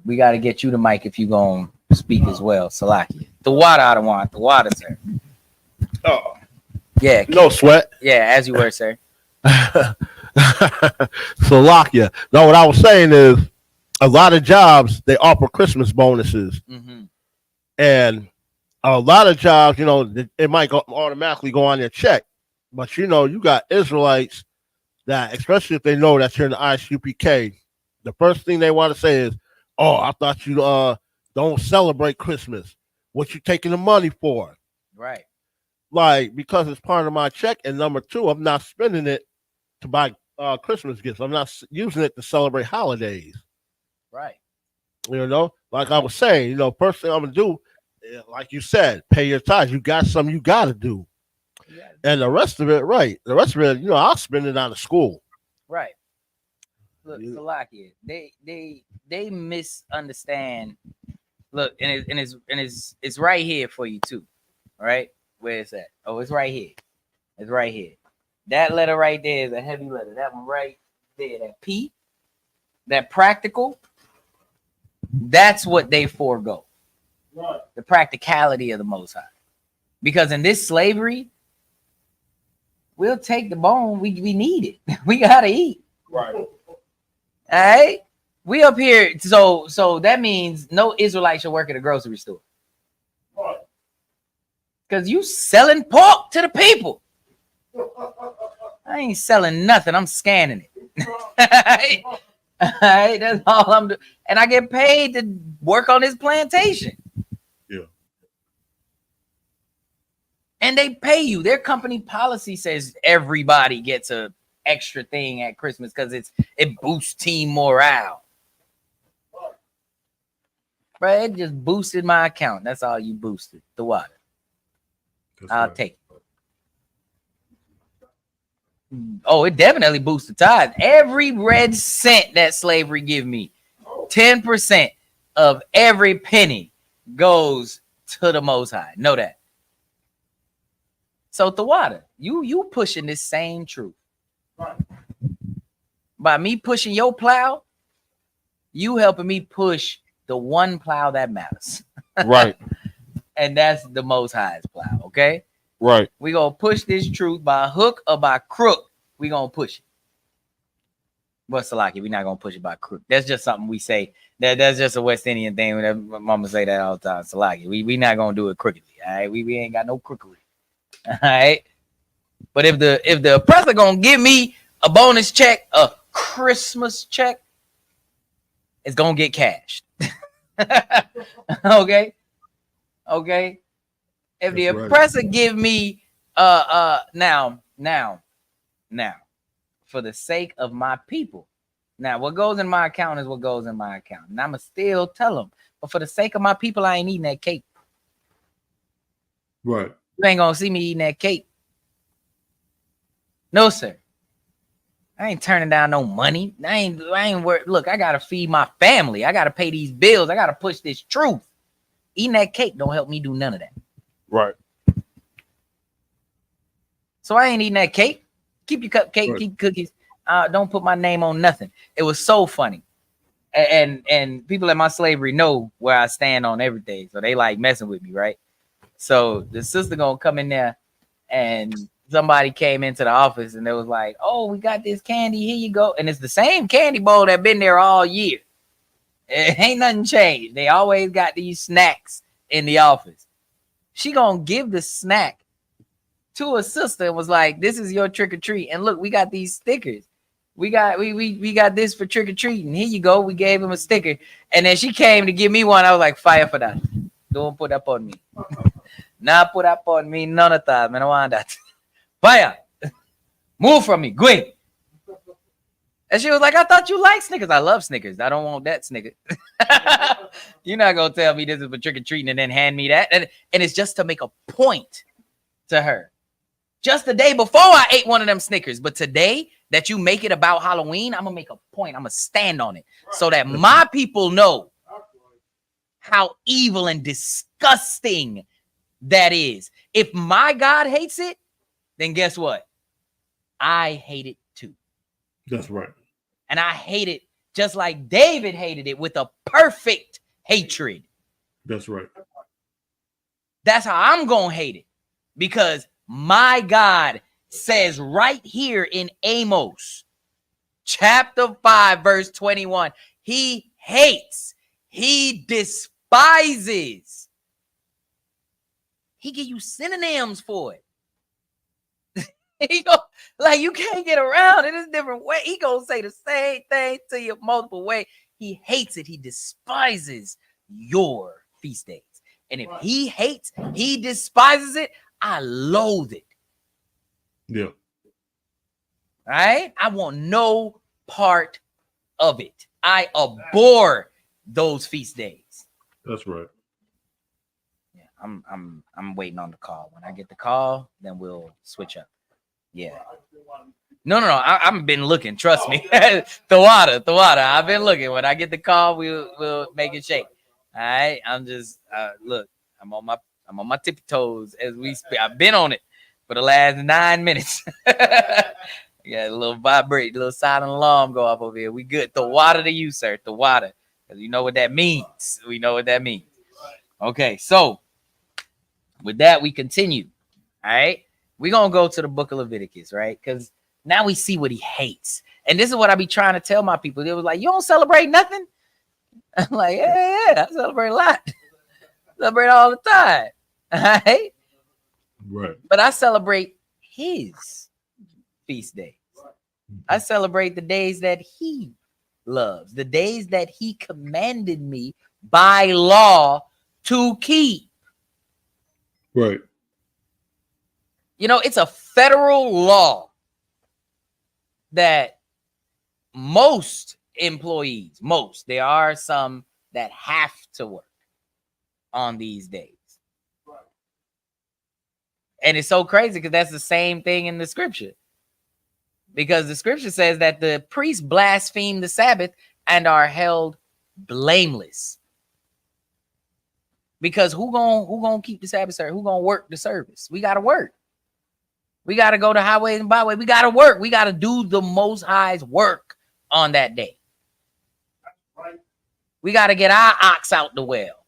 we got to get you the mic if you gonna speak as well, Salaki. The water, I don't want the water, sir. Oh, yeah, no sweat. Yeah, as you were, sir. Salakia. No, what I was saying is, a lot of jobs they offer Christmas bonuses, and a lot of jobs, you know, it might automatically go on your check, but you know, you got Israelites that, especially if they know that you're in the I.S.U.P.K, the first thing they want to say is, "Oh, I thought you don't celebrate Christmas. What you taking the money for?" Right. Like, because it's part of my check, and number two, I'm not spending it to buy Christmas gifts. I'm not using it to celebrate holidays. Right. You know, like I was saying, you know, first thing I'm gonna do, like you said, pay your tithes. You got something you got to do, and the rest of it, right? The rest of it, you know, I'll spend it out of school. Right. Look, Salakia, they misunderstand. Look, and it's right here for you too. All right, where is that? Oh, it's right here. It's right here. That letter right there is a heavy letter. That one right there, that P, that practical. That's what they forego. Right. The practicality of the Most High. Because in this slavery, we'll take the bone. We need it. We gotta eat. Right. All right. We up here. So that means no Israelite should work at a grocery store. Right. Because you selling pork to the people. I ain't selling nothing. I'm scanning it. All right, that's all I'm doing. And I get paid to work on this plantation. Yeah. And they pay you. Their company policy says everybody gets a extra thing at Christmas because it boosts team morale. Right? It just boosted my account. That's all you boosted. The water. I'll take it. Oh, it definitely boosts the tithe. Every red cent that slavery give me, 10% of every penny goes to the Most High. Know that. So the water, you pushing this same truth. Right. By me pushing your plow, you helping me push the one plow that matters. Right. And that's the Most High's plow. Okay. Right. We gonna push this truth by hook or by crook. We gonna push it. But Salaki, we're not gonna push it by crook. That's just something we say. That's just a West Indian thing. My mama say that all the time. Salaki, we not gonna do it crookedly. All right, we ain't got no crookery. All right. But if the oppressor gonna give me a bonus check, a Christmas check, it's gonna get cashed. Okay. If the oppressor give me now, for the sake of my people. Now, what goes in my account is what goes in my account. And I'ma still tell them, but for the sake of my people, I ain't eating that cake. Right. You ain't gonna see me eating that cake. No, sir. I ain't turning down no money. I ain't worried. Look, I gotta feed my family. I gotta pay these bills. I gotta push this truth. Eating that cake don't help me do none of that. Right. So I ain't eating that cake. Keep your cupcake, right. Keep cookies. Don't put my name on nothing. It was so funny. And people at my slavery know where I stand on everything. So they like messing with me, right? So the sister gonna come in there, and somebody came into the office and they was like, oh, we got this candy, here you go. And it's the same candy bowl that been there all year. It ain't nothing changed. They always got these snacks in the office. She gonna give the snack to a sister and was like, this is your trick or treat. And look, we got these stickers. We got this for trick or treating. Here you go. We gave him a sticker. And then she came to give me one. I was like, fire for that. Don't put up on me. Not put up on me. None of that. I don't want that. Fire. Move from me. Go ahead. And she was like, I thought you liked Snickers. I love Snickers. I don't want that Snickers. You're not going to tell me this is for trick or treating and then hand me that. And it's just to make a point to her. Just the day before I ate one of them Snickers. But today that you make it about Halloween, I'm going to make a point. I'm going to stand on it so that my people know how evil and disgusting that is. If my God hates it, then guess what? I hate it too. That's right. And I hate it just like David hated it with a perfect hatred. That's right. That's how I'm going to hate it. Because my God says right here in Amos, chapter 5, verse 21, he hates, he despises. He give you synonyms for it. He go, like, you can't get around it. It's a different way. He gonna say the same thing to you multiple ways. He hates it. He despises your feast days. And if he hates, he despises it, I loathe it. Yeah. All right? I want no part of it. I abhor those feast days. That's right. Yeah, I'm waiting on the call. When I get the call, then we'll switch up. Yeah. No. I've been looking. Trust me. Thawada. I've been looking. When I get the call, we'll make it shake. All right. I'm just look. I'm on my tippy toes as we speak. I've been on it for the last 9 minutes. Yeah, a little vibrate, a little silent alarm go off over here. We good. Thawada to you, sir. Thawada, because you know what that means. We know what that means. Okay, so with that, we continue. All right. We're going to go to the book of Leviticus, right? Because now we see what he hates. And this is what I be trying to tell my people. They was like, you don't celebrate nothing? I'm like, yeah, I celebrate a lot. Celebrate all the time. All right? Right. But I celebrate his feast days. I celebrate the days that he loves, the days that he commanded me by law to keep. Right. You know, it's a federal law that most employees, there are some that have to work on these days. And it's so crazy because that's the same thing in the scripture. Because the scripture says that the priests blaspheme the Sabbath and are held blameless. Because who gonna keep the Sabbath service? Who gonna work the service? We gotta work. We gotta go to highways and byways. We gotta work. We gotta do the Most High's work on that day. We gotta get our ox out the well.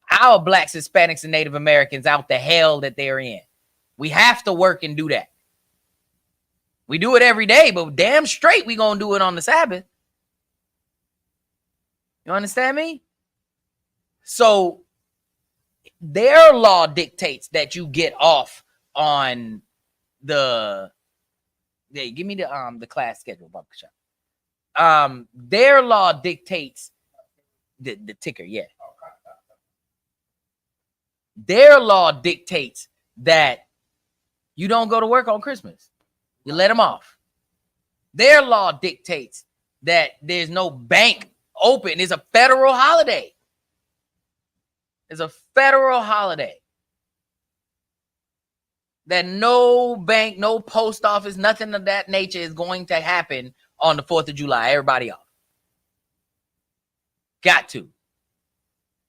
Our blacks, Hispanics, and Native Americans out the hell that they're in. We have to work and do that. We do it every day, but damn straight we gonna do it on the Sabbath. You understand me? So their law dictates that you get off on the. Hey, give me the class schedule, Bubba Shop. Their law dictates the ticker, yeah. Their law dictates that you don't go to work on Christmas. You let them off. Their law dictates that there's no bank open. It's a federal holiday. It's a federal holiday. That no bank, no post office, nothing of that nature is going to happen on the 4th of July. Everybody off. Got to.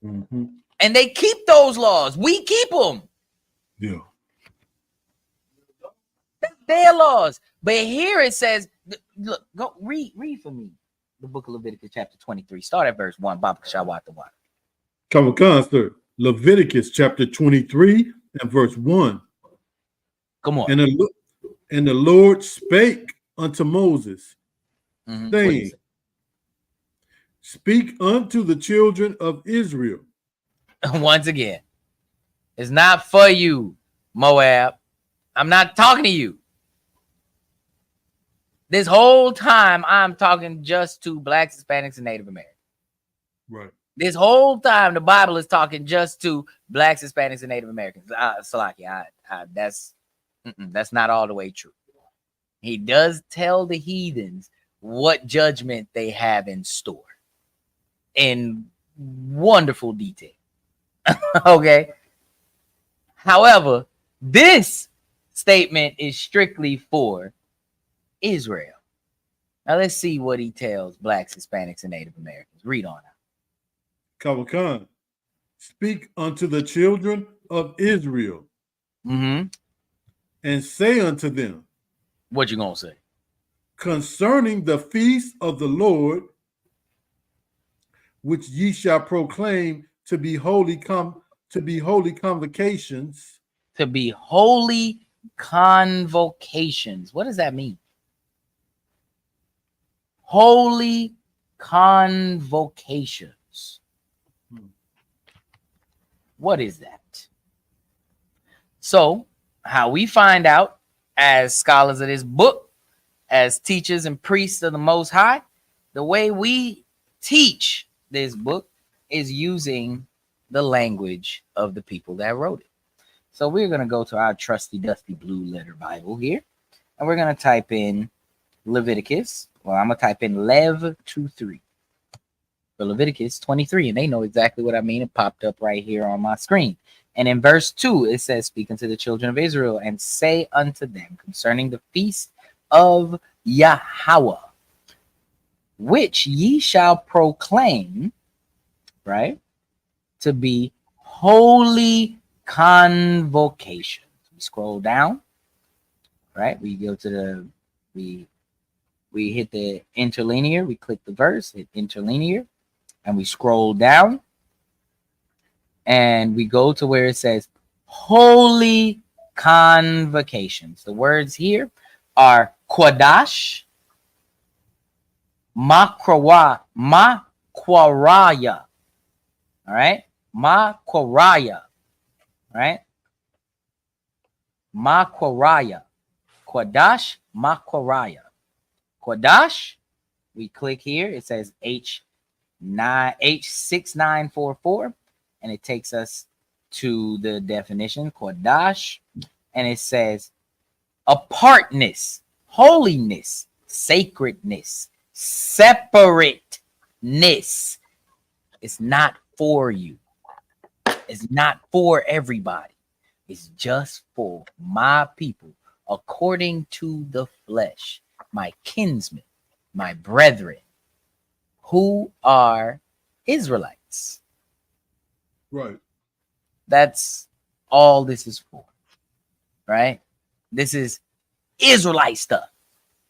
Mm-hmm. And they keep those laws. We keep them. Yeah. That's their laws. But here it says, look, go read for me the book of Leviticus chapter 23. Start at verse 1. Baba Kashawat the water. Come sir. Leviticus chapter 23 and verse 1. Come on. And the Lord spake unto Moses, saying, speak unto the children of Israel. Once again, it's not for you, Moab. I'm not talking to you. This whole time, I'm talking just to Blacks, Hispanics, and Native Americans. Right. This whole time, the Bible is talking just to Blacks, Hispanics, and Native Americans. Salakia, that's not all the way true. He does tell the heathens what judgment they have in store in wonderful detail. Okay. However, this statement is strictly for Israel. Now let's see what he tells Blacks, Hispanics, and Native Americans. Read on out. Kawakan, speak unto the children of Israel, and say unto them, what you gonna say? Concerning the feast of the Lord, which ye shall proclaim to be holy convocations. To be holy convocations. What does that mean? Holy convocations. What is that? So, how we find out as scholars of this book, as teachers and priests of the Most High, the way we teach this book is using the language of the people that wrote it. So we're going to go to our trusty, dusty blue letter Bible here, and we're going to type in Leviticus. Well, I'm going to type in Lev 23 for Leviticus 23, and they know exactly what I mean. It popped up right here on my screen. And in verse 2, it says, speak unto the children of Israel and say unto them concerning the feast of Yahweh, which ye shall proclaim, right, to be holy convocations. We scroll down, right? We go to the, we hit the interlinear, we click the verse, hit interlinear, and we scroll down, and we go to where it says holy convocations. The words here are Kodash, Makwaraya. All right, Makwaraya. Right, Makwaraya, Kodash, Makwaraya. Kodash, we click here. It says H6944, and it takes us to the definition, Kodash, and it says apartness, holiness, sacredness, separateness. It's not for you. It's not for everybody. It's just for my people, according to the flesh, my kinsmen, my brethren, who are Israelites. Right. That's all this is for, right? This is Israelite stuff.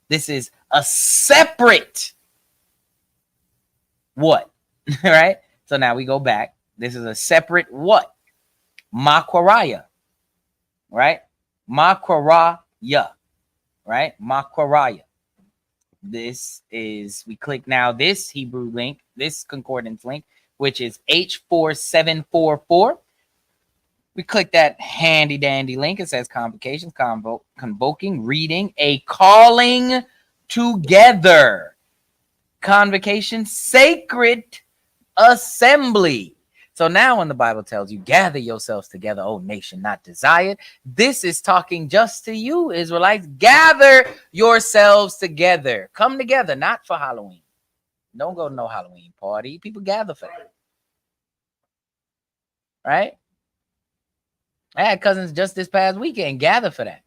This is a separate what, right? So now we go back. This is a separate what? Makwaraya, right? Makwaraya, right? Makwaraya. This is, we click now this Hebrew link, this concordance link, which is H4744. We click that handy dandy link. It says convocations, convoking, reading, a calling together, convocation, sacred assembly. So now when the Bible tells you, gather yourselves together, O nation not desired, this is talking just to you, Israelites. Gather yourselves together. Come together, not for Halloween. Don't go to no Halloween party. People gather for that. Right? I had cousins just this past weekend gather for that.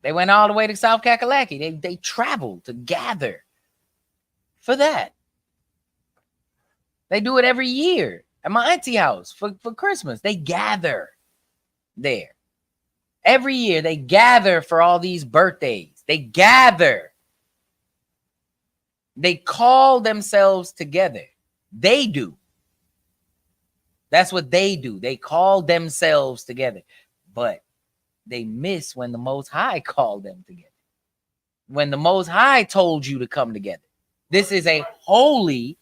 They went all the way to South Kakalaki. They traveled to gather for that. They do it every year at my auntie house for Christmas. They gather there. Every year they gather for all these birthdays. They gather. They call themselves together. They do. That's what they do. They call themselves together. But they miss when the Most High called them together. When the Most High told you to come together. This is a holy,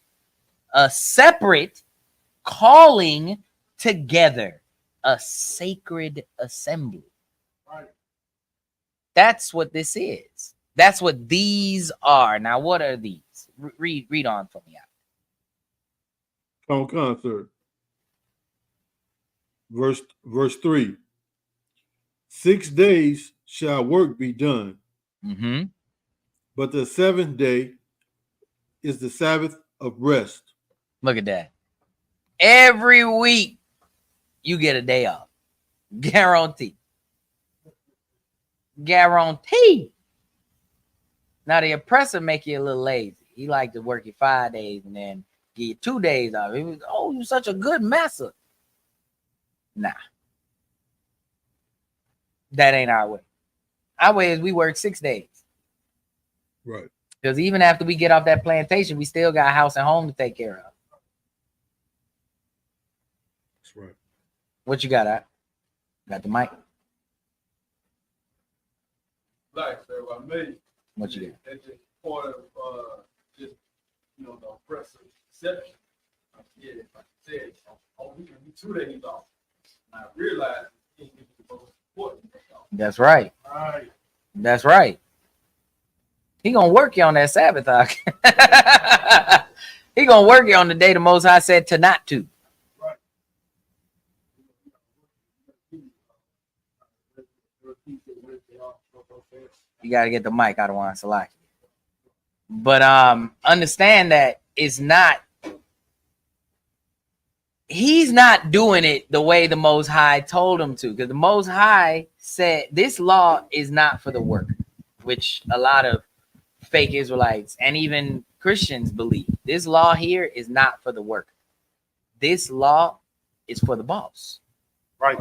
a separate calling together, a sacred assembly. That's what this is. That's what these are. Now, what are these? Read on for me. Come on, sir. Verse 3. 6 days shall work be done, but the seventh day is the Sabbath of rest. Look at that. Every week you get a day off. Guarantee. Guarantee. Now the oppressor make you a little lazy. He like to work you 5 days and then give you 2 days off. He was, oh, you're such a good master. Nah. That ain't our way. Our way is we work 6 days. Right. Because even after we get off that plantation, we still got a house and home to take care of. That's right. What you got, At? Got the mic? Like, sir, I made. What you got? That's just part of just, you know, the oppressive deception. Yeah, like I said, oh, we can be 2 days off. And I realized it ain't the most important day off. That's right. Right. That's right. He gonna work you on that Sabbath. He gonna work you on the day the Most High said to not to. Right. You gotta get the mic. I don't want to select. But understand that it's not. He's not doing it the way the Most High told him to, because the Most High said this law is not for the work, which a lot of fake Israelites and even Christians believe. This law here is not for the work. This law is for the boss. Right.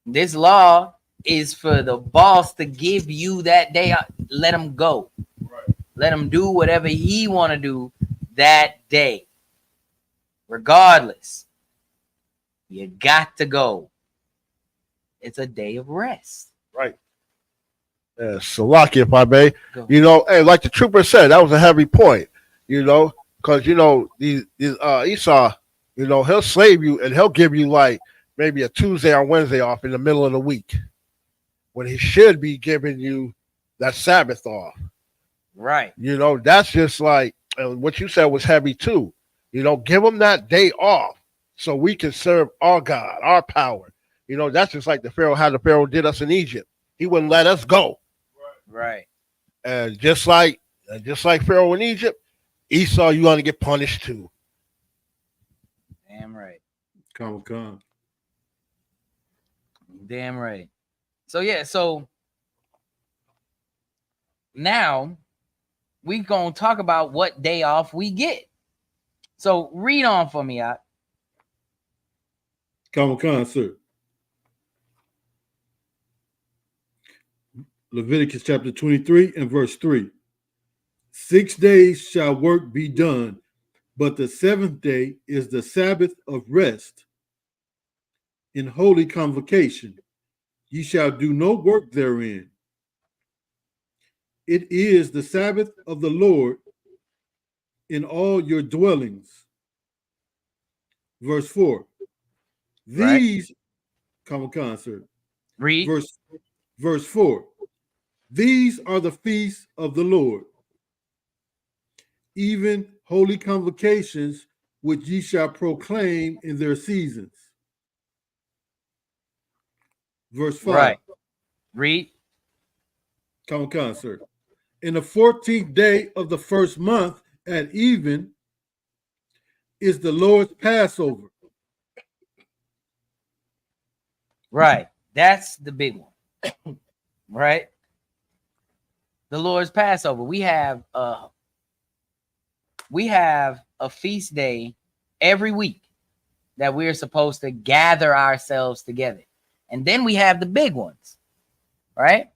This law is for the boss to give you that day. Let him go. Right. Let him do whatever he want to do that day. Regardless, you got to go. It's a day of rest. Right. Salaki, if I may. You know, hey, like the trooper said, that was a heavy point. You know, because you know these Esau, you know, he'll slave you and he'll give you like maybe a Tuesday or Wednesday off in the middle of the week, when he should be giving you that Sabbath off. Right. You know, that's just like what you said was heavy too. You know, give them that day off so we can serve our God, our power. You know, that's just like how the Pharaoh did us in Egypt. He wouldn't let us go. Right. And just like Pharaoh in Egypt, Esau, you want to get punished too. Damn right. Come. Damn right. So yeah, so now we gonna talk about what day off we get. So read on for me, Out. Come, sir. Leviticus chapter 23 and verse 3. 6 days shall work be done, but the seventh day is the Sabbath of rest. in holy convocation. Ye shall do no work therein. It is the Sabbath of the Lord in all your dwellings. Verse 4. These, right. Come concert. Read. Verse 4. These are the feasts of the Lord, even holy convocations, which ye shall proclaim in their seasons. Verse 5. Right. Read. Come concert. In the 14th day of the first month at even is the Lord's Passover. Right. That's the big one. Right. The Lord's Passover. We have a feast day every week that we're supposed to gather ourselves together. And then we have the big ones. Right?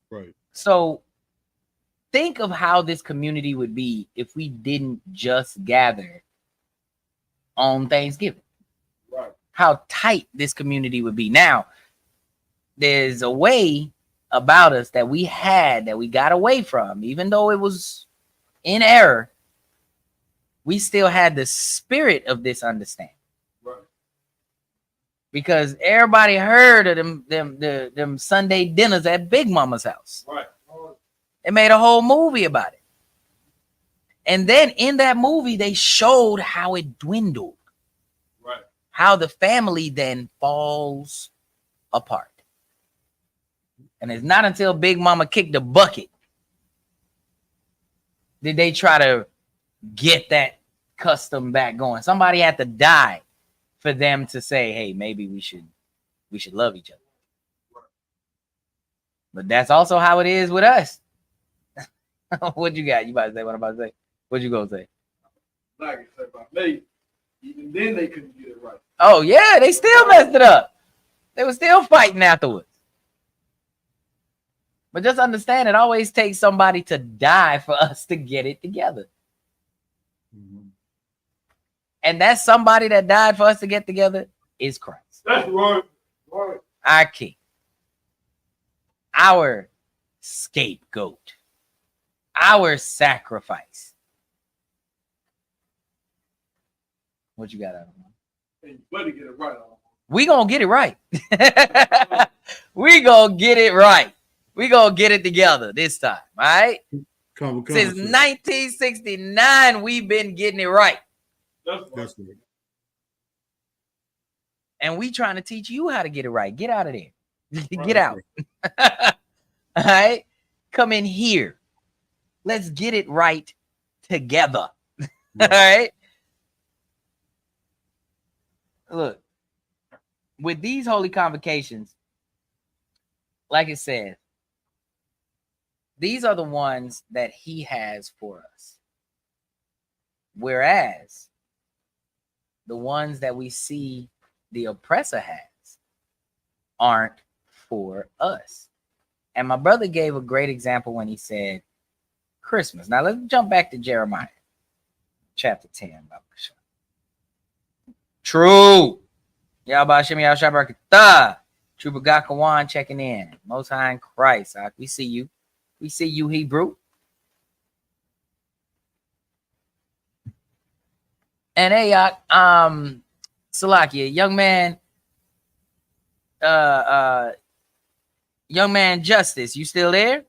Right. So think of how this community would be if we didn't just gather on Thanksgiving. Right. How tight this community would be. Now, there's a way about us that we got away from, even though it was in error. We still had the spirit of this understanding. Right. Because everybody heard of them Sunday dinners at Big Mama's house. Right. They made a whole movie about it. And then in that movie, they showed how it dwindled. Right. How the family then falls apart. And it's not until Big Mama kicked the bucket did they try to get that custom back going. Somebody had to die for them to say, hey, maybe we should love each other. But that's also how it is with us. What you got? You about to say what I'm about to say? What you gonna say? Like I said about me, even then they couldn't get it right. Oh yeah, they still messed it up. They were still fighting afterwards. But just understand, it always takes somebody to die for us to get it together. Mm-hmm. And that somebody that died for us to get together is Christ. That's right. Right. Our King. Our scapegoat. Our sacrifice. What you got out of him? Hey, you better get it right. We gonna get it right. We gonna get it right. We gonna get it together this time, all right? Since 1969, we've been getting it right. That's right. And we trying to teach you how to get it right. Get out of there. Get out. All right? Come in here. Let's get it right together. All right? Look, with these holy convocations, like it said, these are the ones that he has for us. Whereas the ones that we see the oppressor has aren't for us. And my brother gave a great example when he said Christmas. Now let's jump back to Jeremiah chapter 10. True. Yahbashim Yahshabrakatah. True Bagakawan checking in. Most High in Christ. We see you. We see you, Hebrew. And Ayok, Salakia, young man Justice, you still there?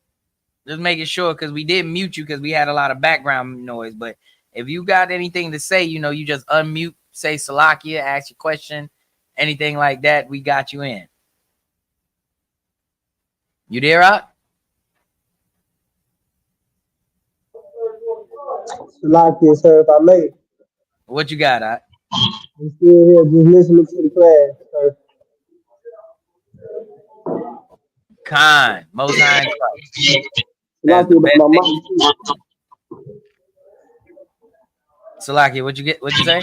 Just making sure, because we did mute you because we had a lot of background noise. But if you got anything to say, you just unmute, say Salakia, ask your question, anything like that, we got you in. You there, Ak? Salakia, sir, if I may. What you got, Ak? I'm still here just listening to the class, sir. Khan, Most High in Christ. Salakia, about my mic. Salakia, what'd you say?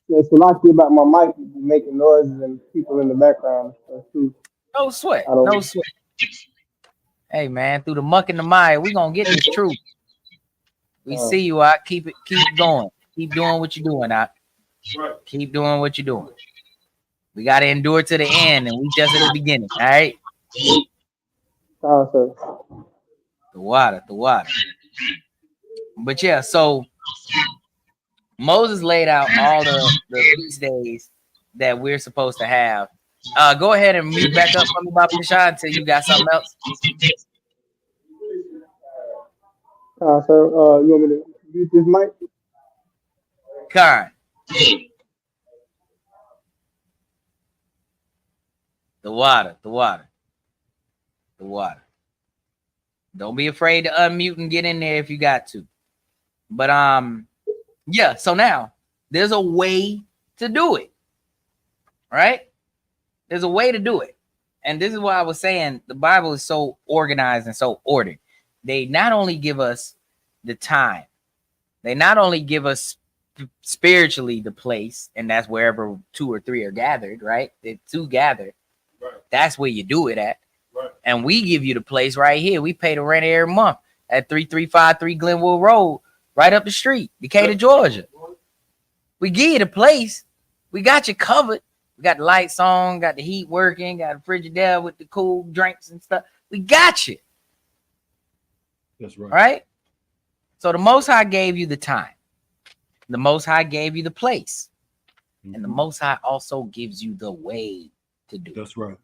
Yeah, Salakia, about my mic making noises and people in the background and stuff too. No sweat. No sweat. Hey man, through the muck and the mire, we gonna get this truth. We see you out. Keep going. Keep doing what you're doing out. Right. Keep doing what you're doing. We got to endure to the end, and we just at the beginning. All right. Sir. The water. But yeah, so Moses laid out all the feast days that we're supposed to have. Go ahead and mute back up for me, Bobby Deshaun, until you got something else. Sir, you want me to mute this mic? Khan. The water. Don't be afraid to unmute and get in there if you got to. But yeah, so now there's a way to do it. Right? There's a way to do it. And this is why I was saying the Bible is so organized and so ordered. They not only give us the time, they not only give us spiritually the place, and that's wherever 2 or 3 are gathered, right? The 2 gathered. Right. That's where you do it at. Right. And we give you the place right here. We pay the rent every month at 3353 Glenwood Road, right up the street, Decatur, Georgia. We give you the place. We got you covered. We got the lights on, got the heat working, got a Frigidaire with the cool drinks and stuff. We got you. That's right. Right? So the Most High gave you the time. The Most High gave you the place. Mm-hmm. And the Most High also gives you the way to do it. That's right.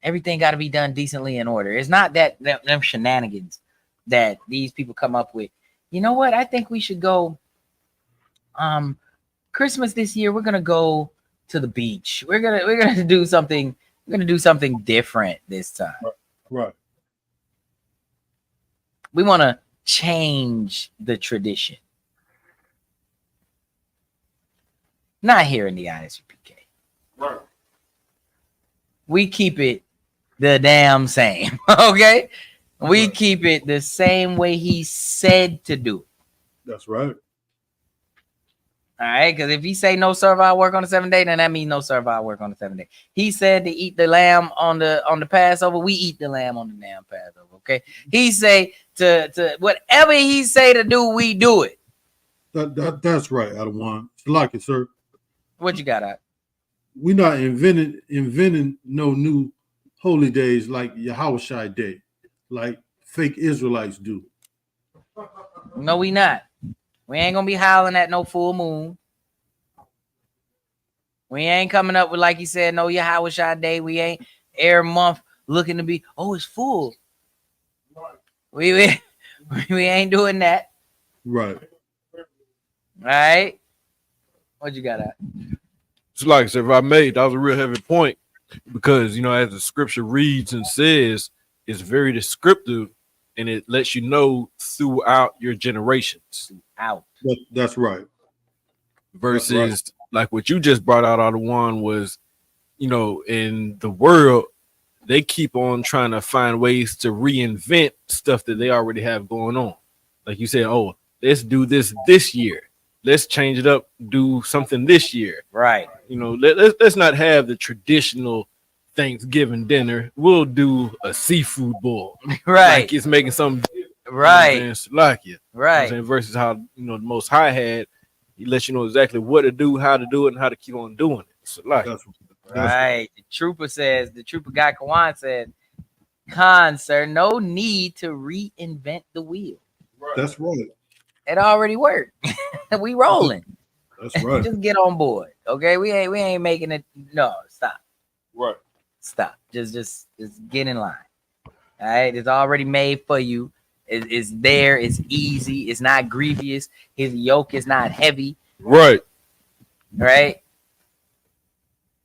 Everything got to be done decently in order. It's not that them shenanigans that these people come up with. You know what? I think we should go Christmas this year. We're gonna go to the beach. We're gonna do something. We're gonna do something different this time. Right. We want to change the tradition. Not here in the I.S.U.P.K. Right. We keep it the damn same. Okay? We keep it the same way he said to do it. That's right. All right, because if he say no servile work on the 7th day, then that means no servile work on the 7th day. He said to eat the lamb on the Passover. We eat the lamb on the damn Passover. Okay. He say to whatever he say to do, we do it. That's right, Adawan. Like it, sir. What you got out? We're not inventing no new holy days like Yahawashi Day, like fake Israelites do. No, we not. We ain't gonna be howling at no full moon. We ain't coming up with, like he said, no Yahawashi Day. We ain't every month looking to be, oh, it's full. We ain't doing that. Right. All right. What you got at? It's like I said, if I made, that was a real heavy point because, you know, as the scripture reads and says, it's very descriptive and it lets you know throughout your generations. Out. That's right. Versus that's right. Like what you just brought out, Adawan, was, you know, in the world, they keep on trying to find ways to reinvent stuff that they already have going on. Like you said, oh, let's do this year. Let's change it up, do something this year. Right. You know, let's not have the traditional Thanksgiving dinner. We'll do a seafood boil. Right. Like it's making something right. Like you. Right. You know versus how, you know, the Most High had, he lets you know exactly what to do, how to do it, and how to keep on doing it. So like right. The trooper guy Kawan said, Khan, sir, no need to reinvent the wheel. Right. That's right. It already worked. We rolling. That's right. Just get on board. Okay. We ain't making it. No, stop. Right. Stop. Just get in line. All right. It's already made for you. It's there. It's easy. It's not grievous. His yoke is not heavy. Right. Right.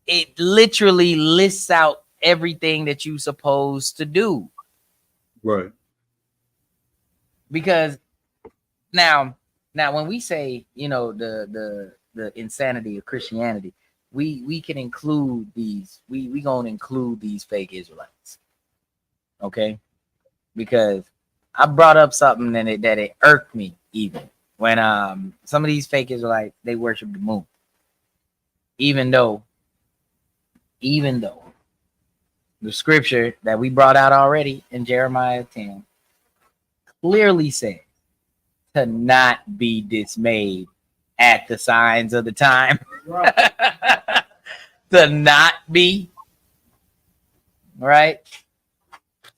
It literally lists out everything that you're supposed to do. Right. Because now when we say, you know, the insanity of Christianity, we can include these. We gonna include these fake Israelites. Okay. Because I brought up something that it irked me even when some of these fake Israelites, they worship the moon. Even though the scripture that we brought out already in Jeremiah 10 clearly said to not be dismayed at the signs of the time. Right. to not be, right?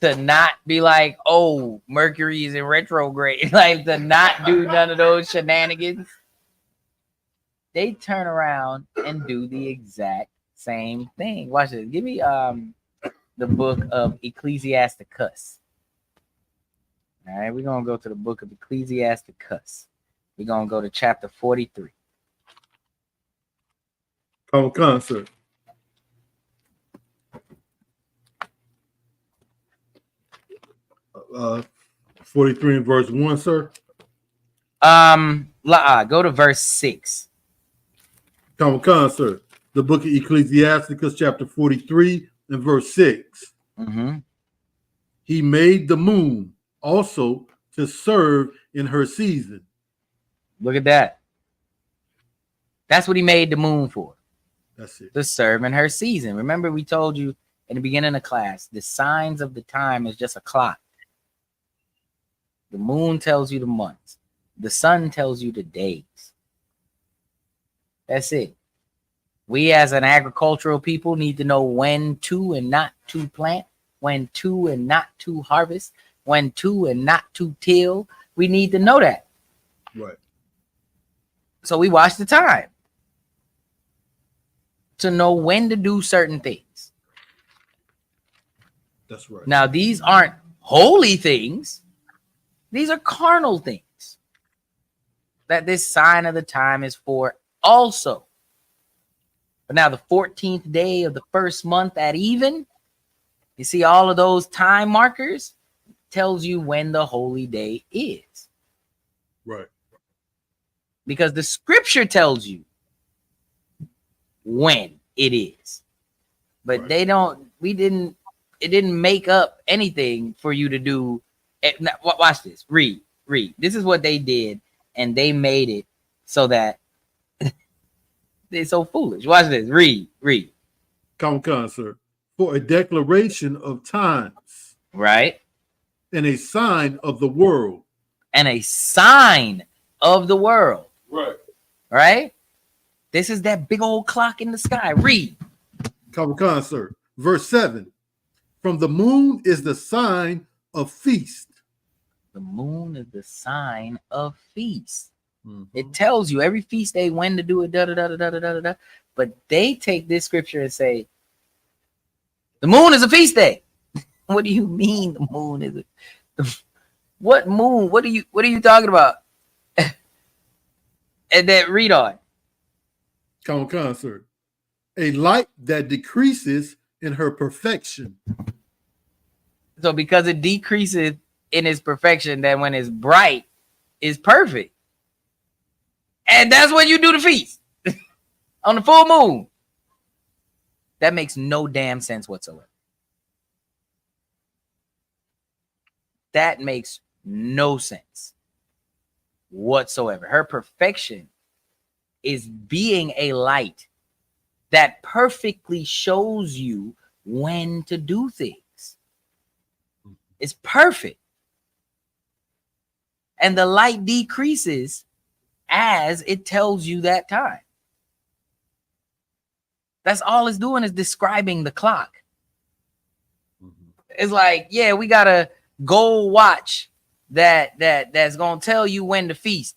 To not be like, oh, Mercury is in retrograde, like to not do none of those shenanigans. They turn around and do the exact same thing. Watch this. Give me the book of Ecclesiasticus. All right, we're gonna go to the book of Ecclesiasticus. We're gonna go to chapter 43. Come, sir. Uh, 43 and verse 1, sir. Go to verse 6. Come, sir. The book of Ecclesiasticus, chapter 43 and verse 6. Mm-hmm. He made the moon also to serve in her season. Look at that. That's what he made the moon for. That's it. To serve in her season. Remember, we told you in the beginning of class, the signs of the time is just a clock. The moon tells you the months. The sun tells you the days. That's it. We as an agricultural people need to know when to and not to plant, when to and not to harvest, when to and not to till. We need to know that. Right. So we watch the time to know when to do certain things. That's right. Now, these aren't holy things. These are carnal things that this sign of the time is for also. But now the 14th day of the first month at even, you see all of those time markers tells you when the holy day is. Right. Because the scripture tells you when it is. But right. They don't, it didn't make up anything for you to do. Watch this. Read. This is what they did, and they made it so that they're so foolish. Watch this. Read. Come, sir. For a declaration of times. Right. And a sign of the world. And a sign of the world. Right. Right? This is that big old clock in the sky. Read. Come, sir. Verse 7. From the moon is the sign of feast. The moon is the sign of feast. Mm-hmm. It tells you every feast day when to do it, da. But they take this scripture and say, the moon is a feast day. What do you mean the moon is what moon? What are you talking about? And then read on. Come, sir. A light that decreases in her perfection. So because it decreases in its perfection, then when it's bright, it's perfect. And that's when you do the feast. On the full moon. That makes no damn sense whatsoever. That makes no sense whatsoever. Her perfection is being a light that perfectly shows you when to do things. It's perfect. And the light decreases as it tells you that time. That's all it's doing is describing the clock. It's like, yeah, we got a gold watch that's gonna tell you when to feast.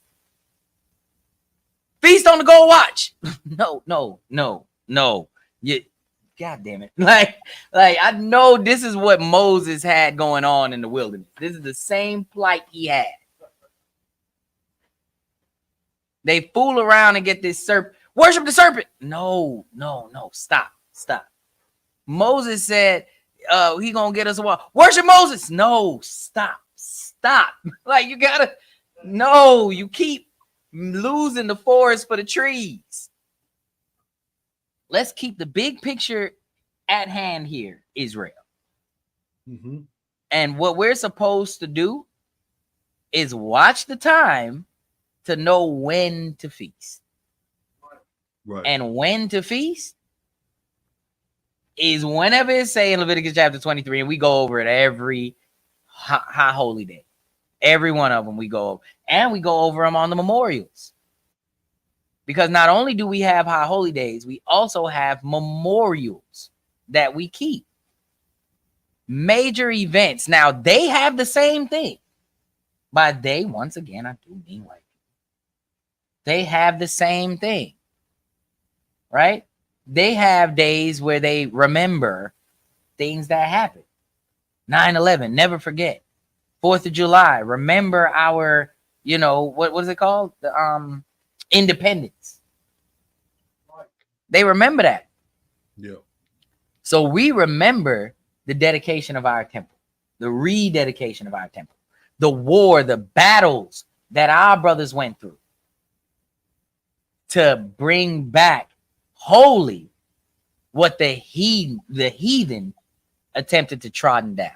Feast on the gold watch. No. God damn it. Like I know this is what Moses had going on in the wilderness. This is the same plight he had. They fool around and get this serpent. Worship the serpent. No. Stop. Moses said, he gonna get us a while. Worship Moses. No, stop. Like you keep losing the forest for the trees. Let's keep the big picture at hand here, Israel. Mm-hmm. And what we're supposed to do is watch the time to know when to feast. Right. And when to feast is whenever it's saying in Leviticus chapter 23, and we go over it every high holy day. Every one of them we go over. And we go over them on the memorials. Because not only do we have high holy days, we also have memorials that we keep. Major events. Now, they have the same thing. By they, once again, I do mean white people. They have the same thing, right? They have days where they remember things that happened. 9/11, never forget. 4th of July, remember our, what is it called? The independence. They remember that. Yeah. So we remember the dedication of our temple, the rededication of our temple, the war, the battles that our brothers went through to bring back holy what the heathen attempted to trodden down.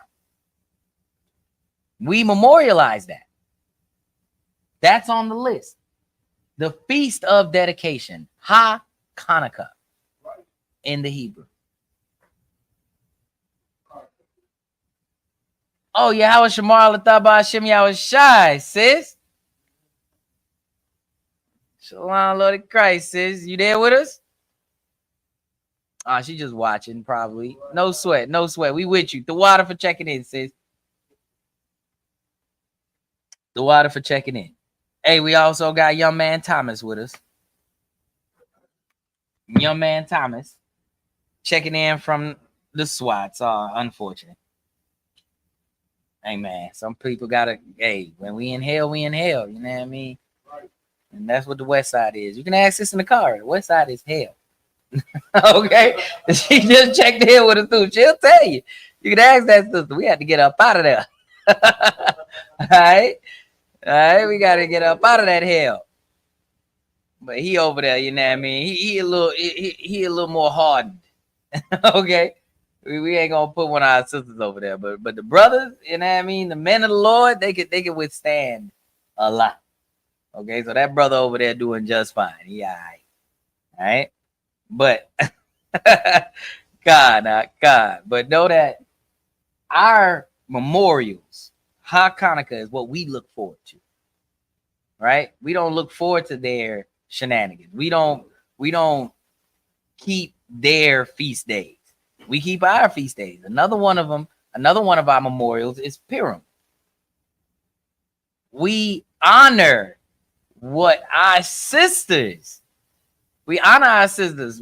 We memorialize that. That's on the list. The Feast of Dedication, Ha-Hanukkah in the Hebrew. Oh, yeah, how was Shamar Lataba Hashem Yahushai, sis? Shalom, Lord of Christ, sis. You there with us? Oh, she just watching, probably. No sweat, no sweat. We with you. The water for checking in, sis. The water for checking in. Hey, we also got young man Thomas with us. Young man Thomas checking in from the SWATs. Unfortunate. Hey, man, some people gotta, when we inhale, we inhale. You know what I mean? Right. And that's what the West Side is. You can ask this in the car. The West Side is hell. Okay? She just checked in with us too. She'll tell you. You can ask that sister. We had to get up out of there. All right? All right, we got to get up out of that hell. But he over there, you know what I mean? He a little more hardened. Okay? We ain't gonna put one of our sisters over there, but the brothers, you know what I mean, the men of the Lord, they could withstand a lot. Okay, so that brother over there doing just fine. He all right, but God, but know that our memorials, Hanukkah, is what we look forward to. Right? We don't look forward to their shenanigans. We don't keep their feast days. We keep our feast days. Another one of our memorials is Purim. We honor our sisters. We honor our sisters.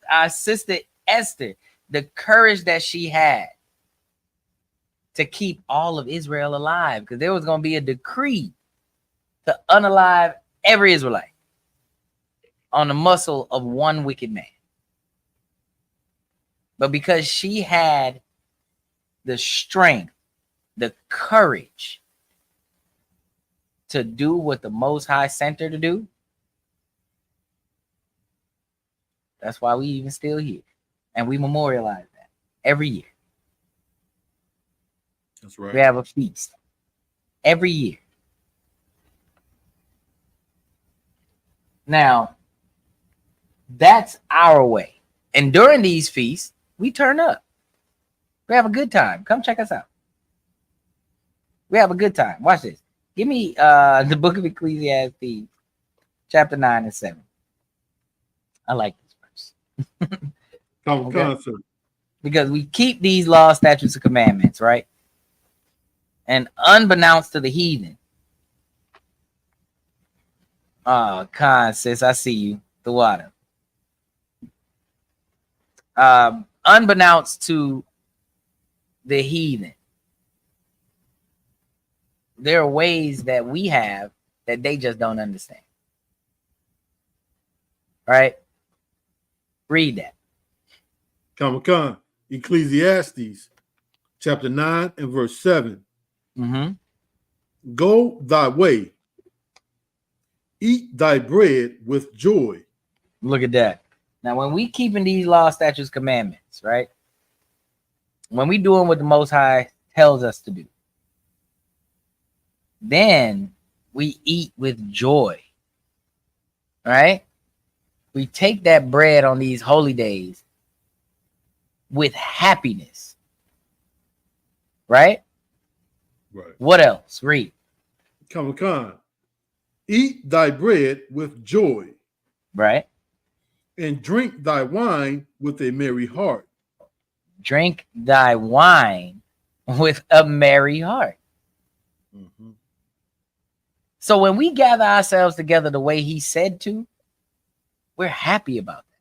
Our sister Esther, the courage that she had to keep all of Israel alive, because there was going to be a decree to unalive every Israelite on the muscle of one wicked man. But because she had the strength, the courage to do what the Most High sent her to do, that's why we even still here. And we memorialize that every year. That's right. We have a feast every year. Now, that's our way. And during these feasts, we turn up. We have a good time. Come check us out. We have a good time. Watch this. Give me the book of Ecclesiastes, chapter 9 and 7. I like this verse. Okay? Because we keep these laws, statutes, and commandments, right? And unbeknownst to the heathen. Oh, Khan, sis, I see you. The water. Unbeknownst to the heathen, there are ways that we have that they just don't understand. Right? Read that. Come. Ecclesiastes chapter 9 and verse 7. Go thy way, eat thy bread with joy. Look at that. Now, when we keeping these law, statutes, commandments, right? When we doing what the Most High tells us to do, then we eat with joy, right? We take that bread on these holy days with happiness, right? Right. What else? Read. Come. Eat thy bread with joy, right? and drink thy wine with a merry heart. Drink thy wine with a merry heart. Mm-hmm. So when we gather ourselves together the way he said to, we're happy about that.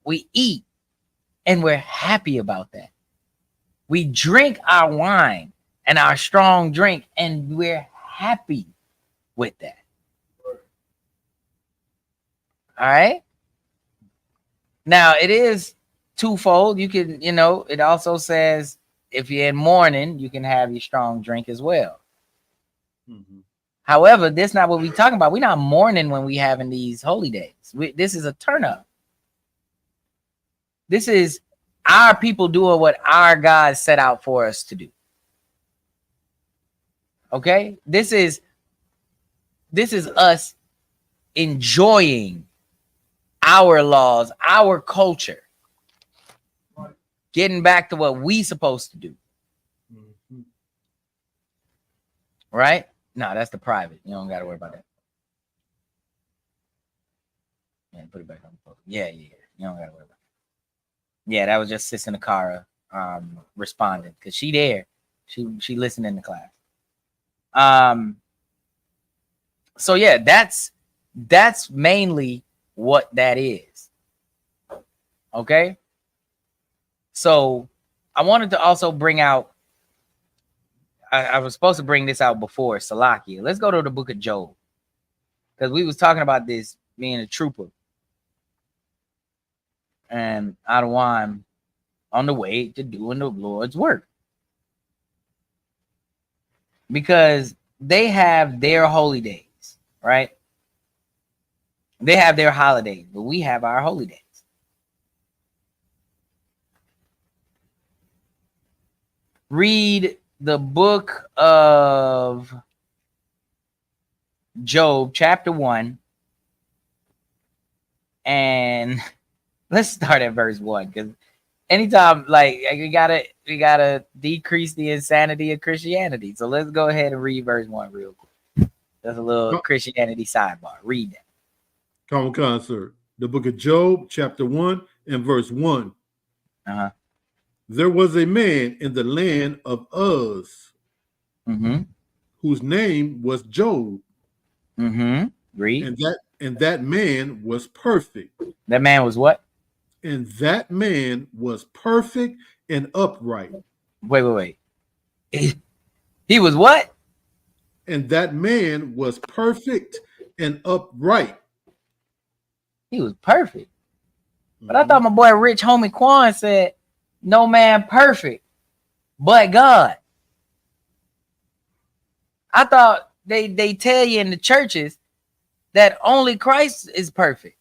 We eat and we're happy about that. We drink our wine and our strong drink and we're happy with that. All right. Now it is twofold. You can, it also says if you're in mourning, you can have your strong drink as well. Mm-hmm. However, that's not what we're talking about. We're not mourning when we having these holy days. This is a turn up. This is our people doing what our God set out for us to do. Okay? This is us enjoying our laws, our culture. Getting back to what we supposed to do. Mm-hmm. Right? No, that's the private. You don't got to worry about that. Yeah, put it back on the phone. Yeah. You don't got to worry about it. Yeah, that was just Sis Nakara responding because she there. She listened in the class. So yeah, that's mainly what that is. Okay. So I wanted to also bring out. I was supposed to bring this out before Salakia. Let's go to the book of Job because we was talking about this being a trooper and Adawan on the way to doing the Lord's work because they have their holy days, right? They have their holidays, but we have our holy days. Read the book of Job, chapter 1, and let's start at verse 1 because anytime like we gotta decrease the insanity of Christianity. So let's go ahead and read verse 1 real quick. That's a little Christianity sidebar. Read that. Common concert. The book of Job, chapter 1 and verse 1. Uh-huh. There was a man in the land of Uz, whose name was Job. Read. And that man was perfect. That man was what? And that man was perfect and upright. Wait. He was what? And that man was perfect and upright. He was perfect. But I thought my boy Rich Homie Quan said, no man perfect, but God. I thought they tell you in the churches that only Christ is perfect.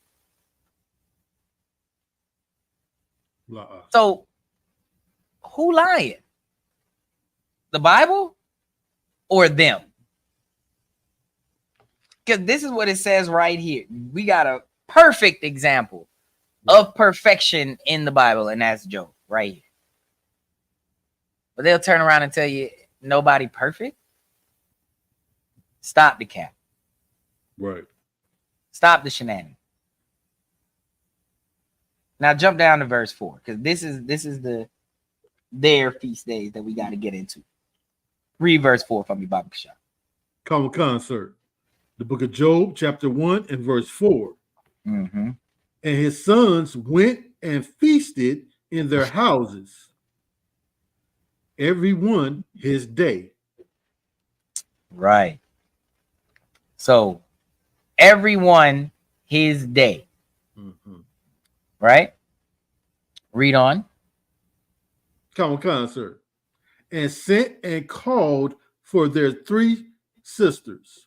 So who lying? The Bible or them? Because this is what it says right here. We got a perfect example of perfection in the Bible, and that's Job right here. But they'll turn around and tell you nobody perfect. Stop the cap. Right. Stop the shenanigans. Now jump down to verse 4 because this is their feast days that we got to get into. Read verse 4 from me, Baba Kasha. Common concert. The book of Job, chapter 1 and verse 4. Mm-hmm. And his sons went and feasted in their houses, every one his day. Right. So everyone his day. Mm-hmm. Right? Read on. Common concert. And sent and called for their 3 sisters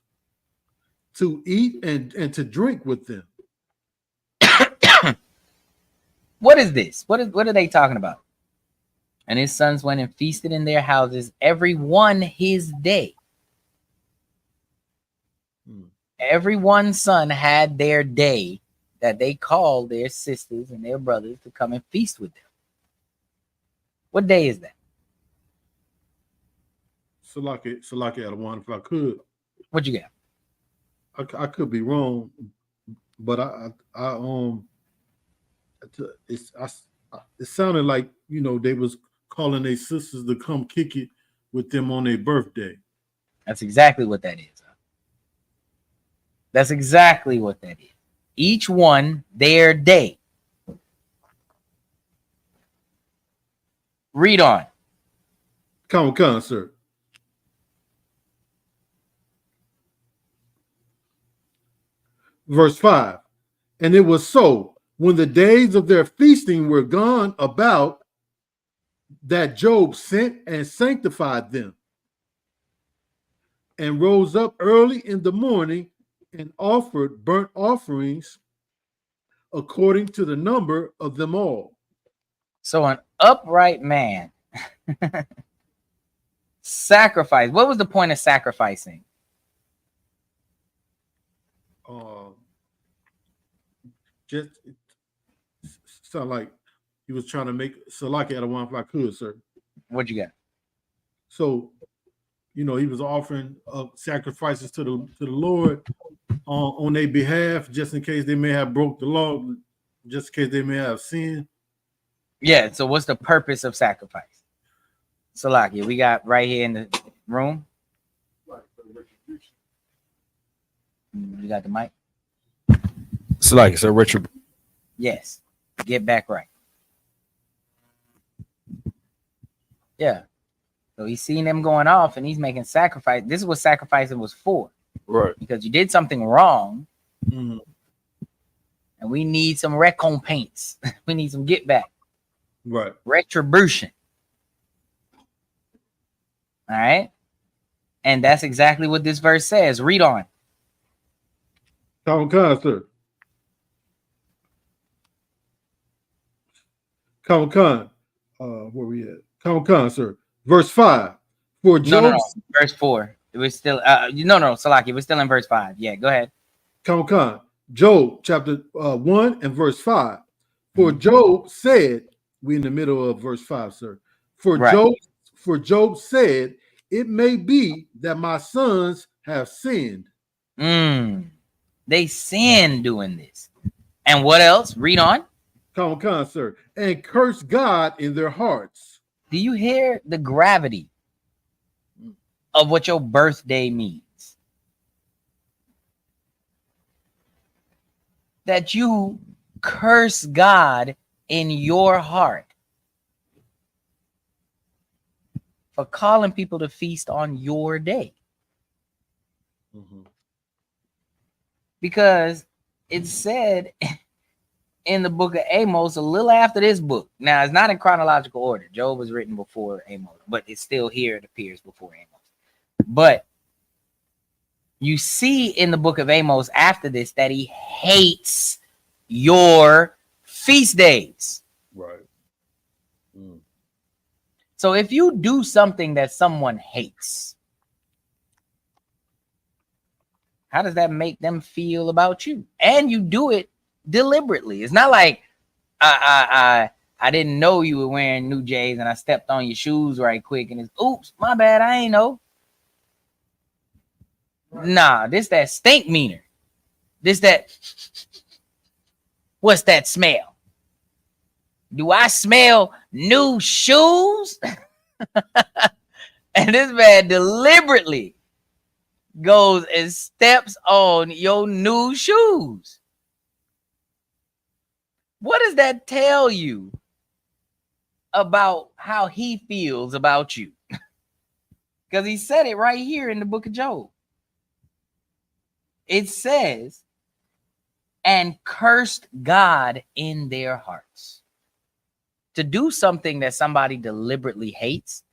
to eat and to drink with them. What is this? What are they talking about? And his sons went and feasted in their houses, every one his day. Every one son had their day that they called their sisters and their brothers to come and feast with them. What day is that? Salaki Adawan, if I could. What you got? I could be wrong, but it sounded like they was calling their sisters to come kick it with them on their birthday. That's exactly what that is. That's exactly what that is. Each one their day. Read on. Come, sir. Verse 5. And it was so, when the days of their feasting were gone about, that Job sent and sanctified them, and rose up early in the morning and offered burnt offerings according to the number of them all. So an upright man sacrifice. What was the point of sacrificing? Just sound like he was trying to make Salaki out of one if I could, sir. What'd you get? So, he was offering sacrifices to the Lord on their behalf, just in case they may have broke the law, just in case they may have sinned. Yeah. So what's the purpose of sacrifice? Salaki, we got right here in the room. You got the mic? Salaki, so Richard. Yes. Get back right. Yeah. So he's seeing them going off and he's making sacrifice. This is what sacrificing was for. Right. Because you did something wrong. Mm-hmm. And we need some recompense. We need some get back. Right. Retribution. All right. And that's exactly what this verse says. Read on. Come, sir. Come, where we at? Come, sir. Verse 5. For Job. No. Verse 4. It was still no, Salaki. We're still in verse 5. Yeah, go ahead. Come. Job chapter 1 and verse 5. For Job said, we in the middle of verse 5, sir. For Job said, it may be that my sons have sinned. They sinned doing this. And what else? Read on. Come, sir. And curse God in their hearts. Do you hear the gravity of what your birthday means? That you curse God in your heart for calling people to feast on your day. Mm-hmm. Because it said in the book of Amos, a little after this book. Now, it's not in chronological order. Job was written before Amos, but it's still here. It appears before Amos. But you see in the book of Amos after this that he hates your feast days. Right. So if you do something that someone hates, how does that make them feel about you? And you do it deliberately. It's not like I didn't know you were wearing new J's and I stepped on your shoes right quick and it's oops, my bad, I ain't know. Nah, this that stink meaner. This that what's that smell? Do I smell new shoes? And this man deliberately goes and steps on your new shoes. What does that tell you about how he feels about you? Because he said it right here in the book of Job. It says, and cursed God in their hearts. To do something that somebody deliberately hates,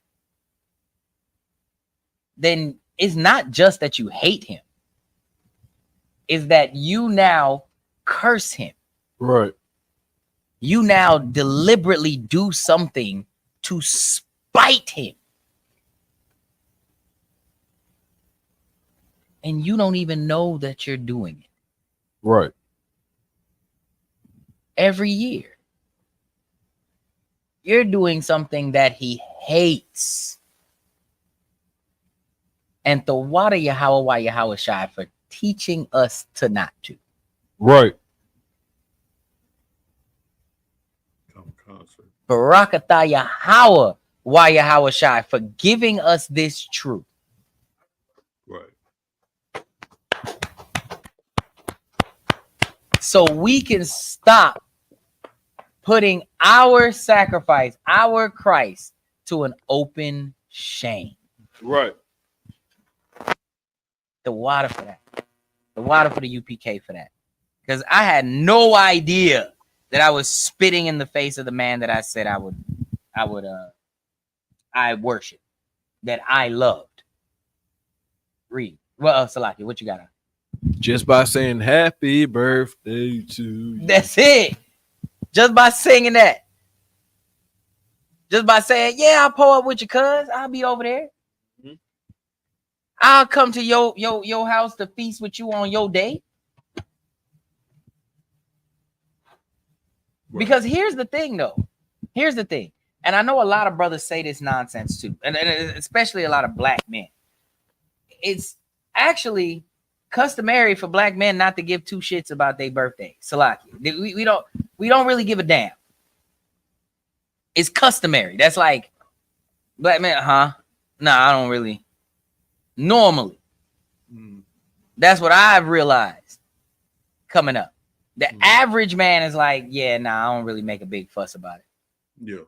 then it's not just that you hate him. It's that you now curse him. Right. You now deliberately do something to spite him. And you don't even know that you're doing it. Right. Every year. You're doing something that he hates. And the water Yahweh Shai for teaching us to not to. Right. Barakatah Yahweh, why Yahweh Shai, for giving us this truth. Right. So we can stop putting our sacrifice, our Christ, to an open shame. Right. The water for that. The water for the UPK for that. Because I had no idea that I was spitting in the face of the man that I said I worship, that I loved. Read. Well, Salaki, what you got on? Just by saying happy birthday to you. That's it. Just by singing that. Just by saying, yeah, I'll pull up with you, cuz. I'll be over there. Mm-hmm. I'll come to your house to feast with you on your day. Right. Because here's the thing, though. Here's the thing. And I know a lot of brothers say this nonsense, too. And especially a lot of black men. It's actually customary for black men not to give two shits about their birthday. Salaki. We don't really give a damn. It's customary. That's like, black men, huh? Nah, I don't really. Normally. That's what I've realized coming up. The average man is like, yeah, nah, I don't really make a big fuss about it. Yeah.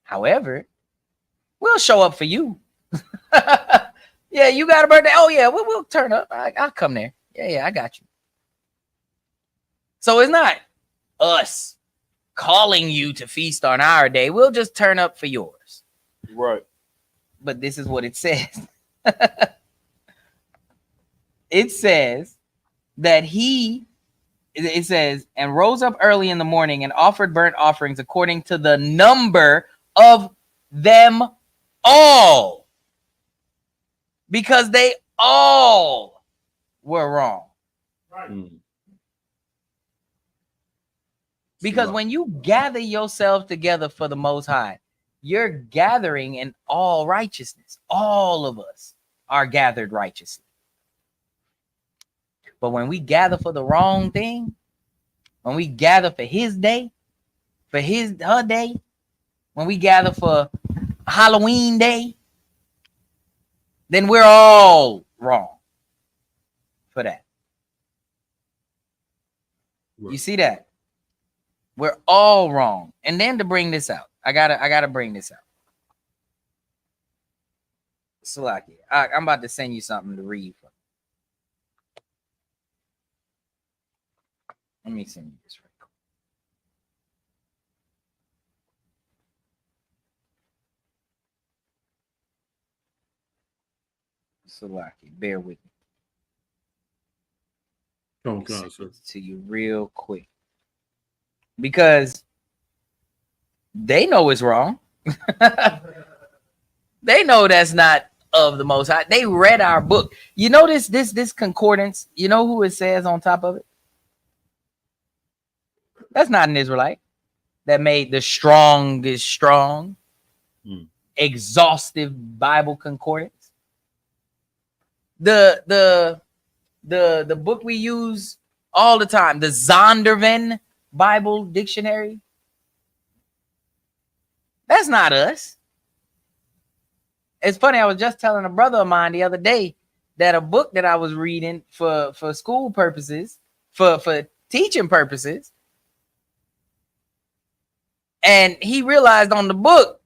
However, we'll show up for you. Yeah, you got a birthday? Oh, yeah, we'll turn up. I'll come there. Yeah, I got you. So it's not us calling you to feast on our day. We'll just turn up for yours. Right. But this is what it says. It says that it says, and rose up early in the morning and offered burnt offerings according to the number of them all. Because they all were wrong. Right. Because when you gather yourself together for the Most High, you're gathering in all righteousness. All of us are gathered righteously. But when we gather for the wrong thing, when we gather for his day, for her day, when we gather for Halloween day, then we're all wrong for that. Right. You see that? We're all wrong. And then to bring this out, I gotta bring this out. Salaki, I'm about to send you something to read from. Let me send you this right quick. Salaki, bear with me. Come on, sir. To you real quick. Because they know it's wrong. They know that's not of the Most High. They read our book. You know this concordance. You know who it says on top of it? That's not an Israelite that made the strongest strong, exhaustive Bible concordance. The book we use all the time, the Zondervan Bible Dictionary. That's not us. It's funny. I was just telling a brother of mine the other day that a book that I was reading for school purposes, for teaching purposes, and he realized on the book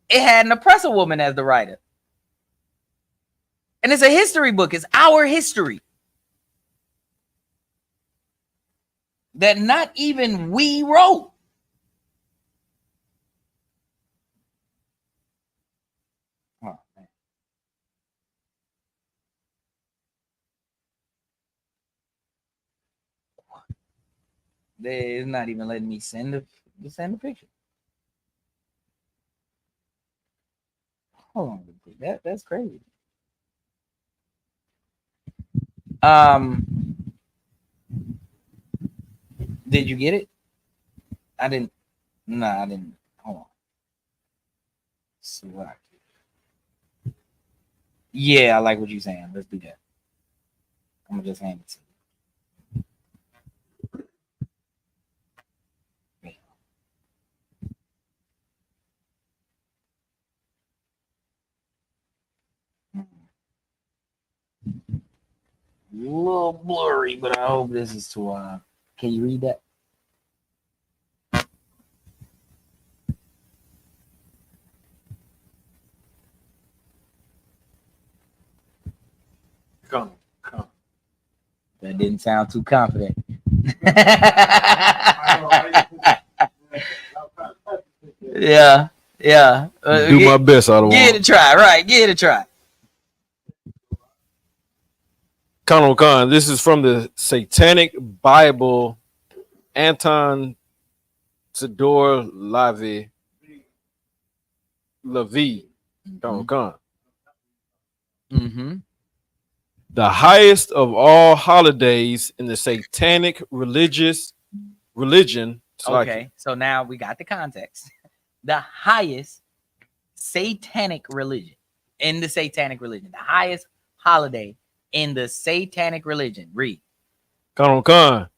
it had an oppressor woman as the writer. And it's a history book. It's our history that not even we wrote. Oh, man. They're not even letting me send the picture. Hold on, that's crazy. Did you get it? I didn't. No, I didn't. Hold on. Select. Yeah, I like what you're saying. Let's do that. I'm gonna just hand it to you. A little blurry, but I hope this is too. Can you read that? Come. That didn't sound too confident. Yeah. Do my best, I don't Give it want. a try, right? Give it a try. Colonel Khan, this is from the Satanic Bible, Anton Tador Lavi. Colonel Khan. Mm-hmm. The highest of all holidays in the Satanic religion. Okay, so now we got the context. The highest satanic religion in the satanic religion, the highest holiday in the satanic religion. Read. Colonel Khan,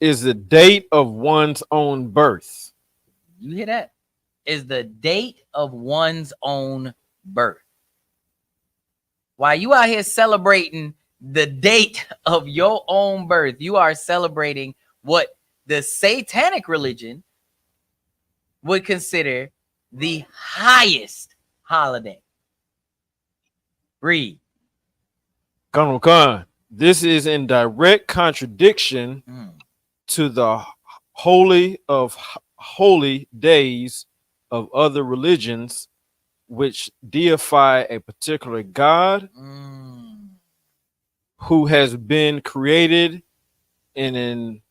is the date of one's own birth. You hear that? Is the date of one's own birth. While you out here celebrating the date of your own birth, you are celebrating what the satanic religion would consider the highest holiday. Read. Colonel Khan, this is in direct contradiction to the holy of holy days of other religions which deify a particular God who has been created in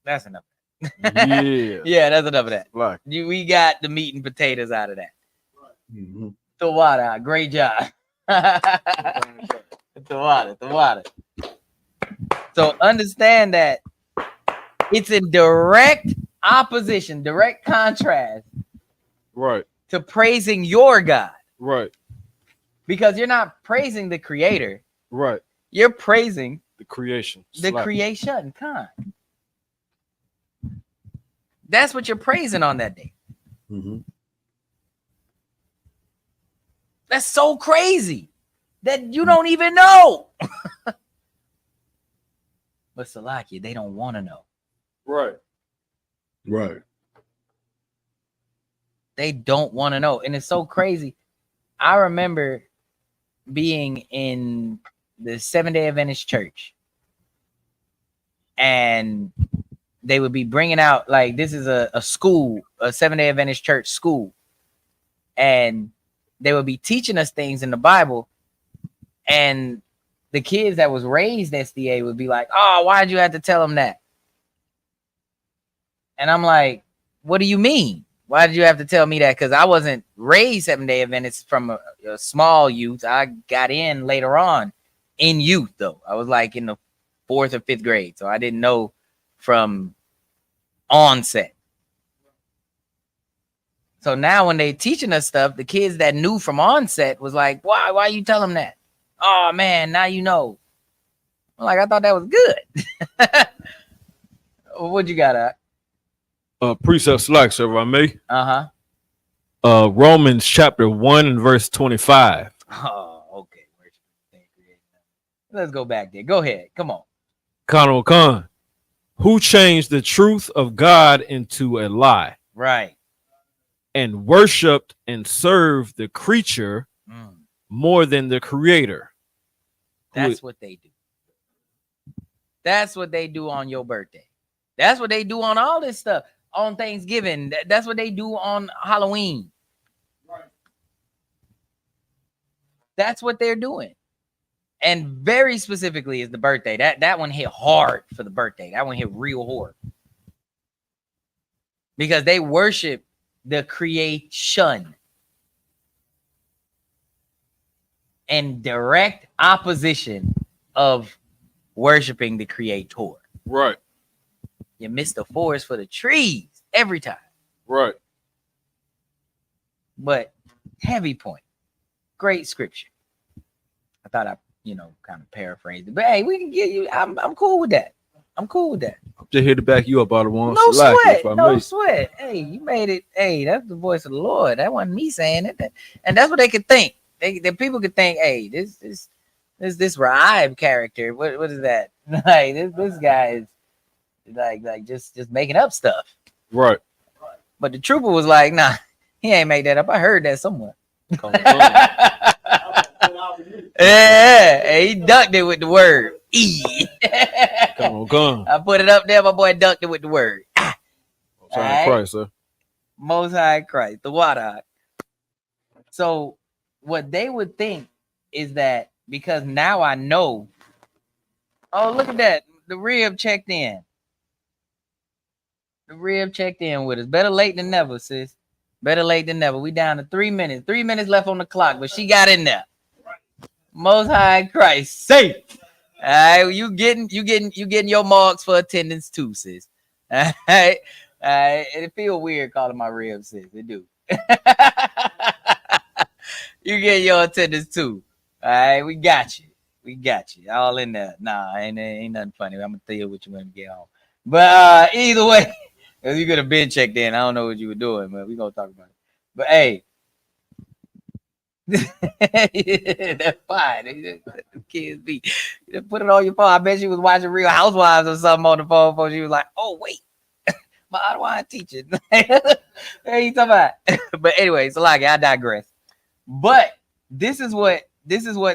That's enough. Yeah. Yeah, that's enough of that. Like. We got the meat and potatoes out of that. Mm-hmm. The water, great job. The water. So understand that it's in direct opposition, direct contrast, right, to praising your God. Right. Because you're not praising the creator. Right. You're praising the creation. The creation. Con. That's what you're praising on that day. Mm-hmm. That's so crazy that you don't even know. But Salakia, they don't want to know. Right. They don't want to know. And it's so crazy. I remember being in the Seventh-day Adventist church, and they would be bringing out, like, this is a school, a Seventh-day Adventist church school, and they would be teaching us things in the Bible, and the kids that was raised SDA would be like, oh, why'd you have to tell them that? And I'm like, what do you mean? Why did you have to tell me that? Because I wasn't raised Seventh-day Adventist from a small youth. I got in later on in youth, though. I was like in the 4th or 5th grade, so I didn't know from onset. So now when they teaching us stuff, the kids that knew from onset was like, why you tell them that? Oh, man, now you know. I'm like, I thought that was good. What you got, Precepts like, sir, if I may. Uh-huh. Romans chapter 1 and verse 25. Oh, okay. Let's go back there. Go ahead. Come on. Colonel Khan, who changed the truth of God into a lie. Right. And worshiped and served the creature more than the creator. That's what they do. That's what they do on your birthday. That's what they do on all this stuff. On Thanksgiving. That's what they do on Halloween. Right. That's what they're doing. And very specifically is the birthday. That one hit hard for the birthday. That one hit real hard. Because they worship the creation. In direct opposition of worshiping the creator. Right. You miss the forest for the trees every time. Right. But heavy point. Great scripture. I thought I, kind of paraphrased it. But hey, we can get you. I'm cool with that. I'm cool with that. I'm just here to back you up, out of one. No sweat. No sweat. Hey, you made it. Hey, that's the voice of the Lord. That wasn't me saying it. And that's what they could think. The people could think, hey, this Raib character. What is that? Like this guy is like just making up stuff. Right. But the trooper was like, nah, he ain't made that up. I heard that somewhere. Yeah, he ducked it with the word E. Come on. I put it up there. My boy ducked it with the word. Most High Christ, sir. Most High Christ, the water. So what they would think is that because now I know. Oh, look at that. The rib checked in. The rib checked in with us. Better late than never, sis. Better late than never. We down to 3 minutes. 3 minutes left on the clock, but she got in there. Most High Christ, safe. All right, you getting your marks for attendance too, sis. All right. It feel weird calling my ribs sis. It do. You get your attendance too. All right, we got you. All in there. Nah, ain't nothing funny. I'm gonna tell you what you want to get on. But either way, if you could have been checked in, I don't know what you were doing, but we gonna talk about it. But hey. That's fine. Kids be put it on your phone. I bet she was watching Real Housewives or something on the phone before she was like, "Oh wait, my Ottawa teacher." Hey, you talking about? But anyway, so like I digress. But this is what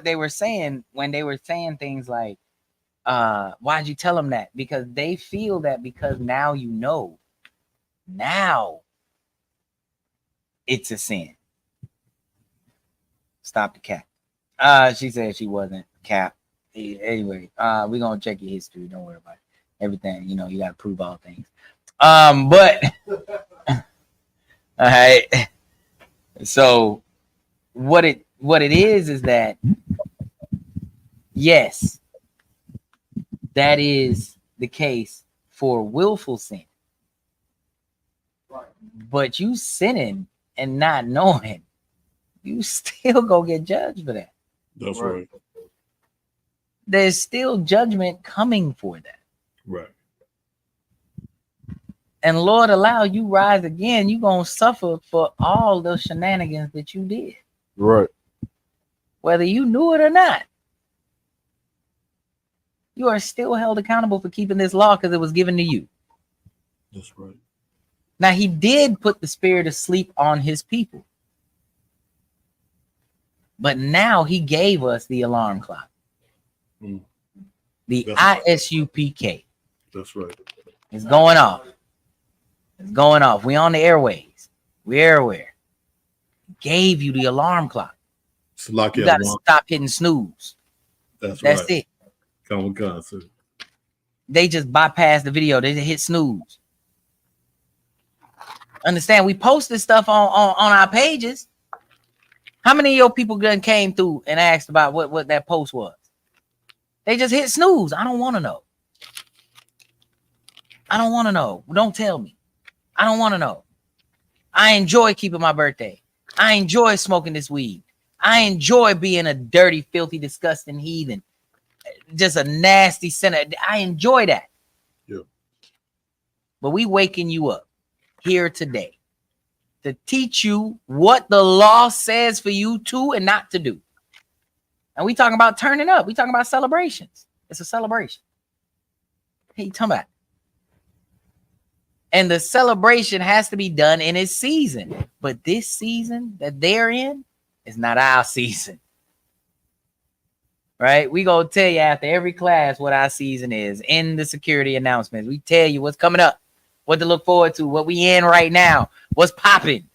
they were saying when they were saying things like, "Why'd you tell them that?" Because they feel that because now you know, now it's a sin. Stop the cap. She said she wasn't cap. Anyway, we're gonna check your history. Don't worry about it. Everything, you gotta prove all things. But all right. So what it is that yes, that is the case for willful sin. But you sinning and not knowing, you still go get judged for that. That's right. There's still judgment coming for that. Right. And Lord, allow you rise again, you're going to suffer for all the shenanigans that you did. Right. Whether you knew it or not. You are still held accountable for keeping this law because it was given to you. That's right. Now, he did put the spirit of sleep on his people. But now he gave us the alarm clock. The I.S.U.P.K. That's right. It's going off. It's going off. We on the airways. We're everywhere. Gave you the alarm clock. You got to stop hitting snooze. That's right. It. Come on, sir. They just bypassed the video. They just hit snooze. Understand? We post this stuff on our pages. How many of your people came through and asked about what that post was? They just hit snooze. I don't want to know. I don't want to know. Don't tell me. I don't want to know. I enjoy keeping my birthday. I enjoy smoking this weed. I enjoy being a dirty, filthy, disgusting heathen. Just a nasty sinner. I enjoy that. Yeah. But we waking you up here today to teach you what the law says for you to and not to do. And we talking about turning up. We talking about celebrations. It's a celebration. Hey, you talking about? And the celebration has to be done in its season. But this season that they're in is not our season. Right? We gonna tell you after every class what our season is in the security announcements. We tell you what's coming up, what to look forward to, what we in right now, what's popping.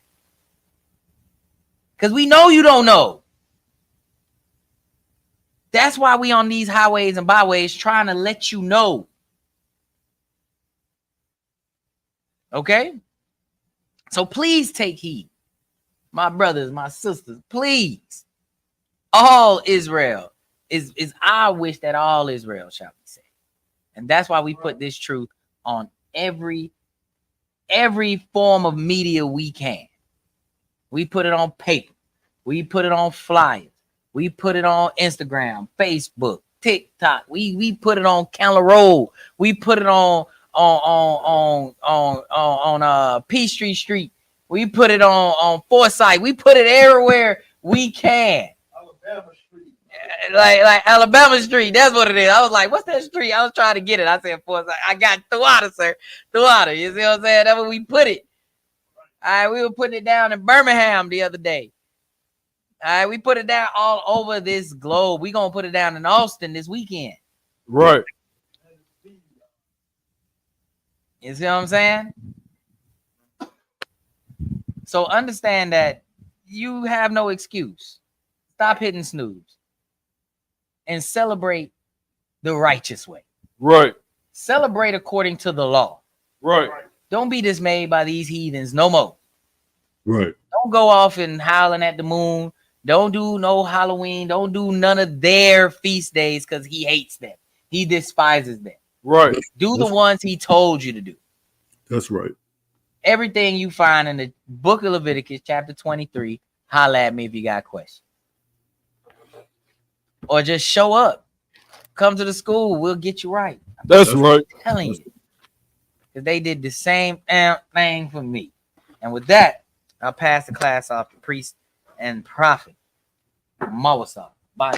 Because we know you don't know. That's why we on these highways and byways trying to let you know. Okay? So please take heed. My brothers, my sisters, please. All Israel is our wish that all Israel shall be saved. And that's why we put this truth on every form of media we can. We put it on paper. We put it on flyers. We put it on Instagram, Facebook, TikTok. We put it on Counter Road. We put it on Peachtree Street. We put it on Forsyth. We put it everywhere we can. Alabama Street. Like Alabama Street. That's what it is. I was like, what's that street? I was trying to get it. I said Forsyth. I got TRUTHA, sir. TRUTHA. You see what I'm saying? That's where we put it. All right, we were putting it down in Birmingham the other day. All right, we put it down all over this globe. We're going to put it down in Austin this weekend. Right. You see what I'm saying? So understand that you have no excuse. Stop hitting snooze and celebrate the righteous way. Right. Celebrate according to the law. Right. Don't be dismayed by these heathens no more. Right. Don't go off and howling at the moon. Don't do no Halloween. Don't do none of their feast days because he hates them. He despises them. Right. Do the ones he told you to do. That's right. Everything you find in the book of Leviticus, chapter 23, holla at me if you got questions. Or just show up. Come to the school. We'll get you right. That's right. I'm telling you. Because they did the same thing for me. And with that, I'll pass the class off to priest and prophet Mawasa. Bye.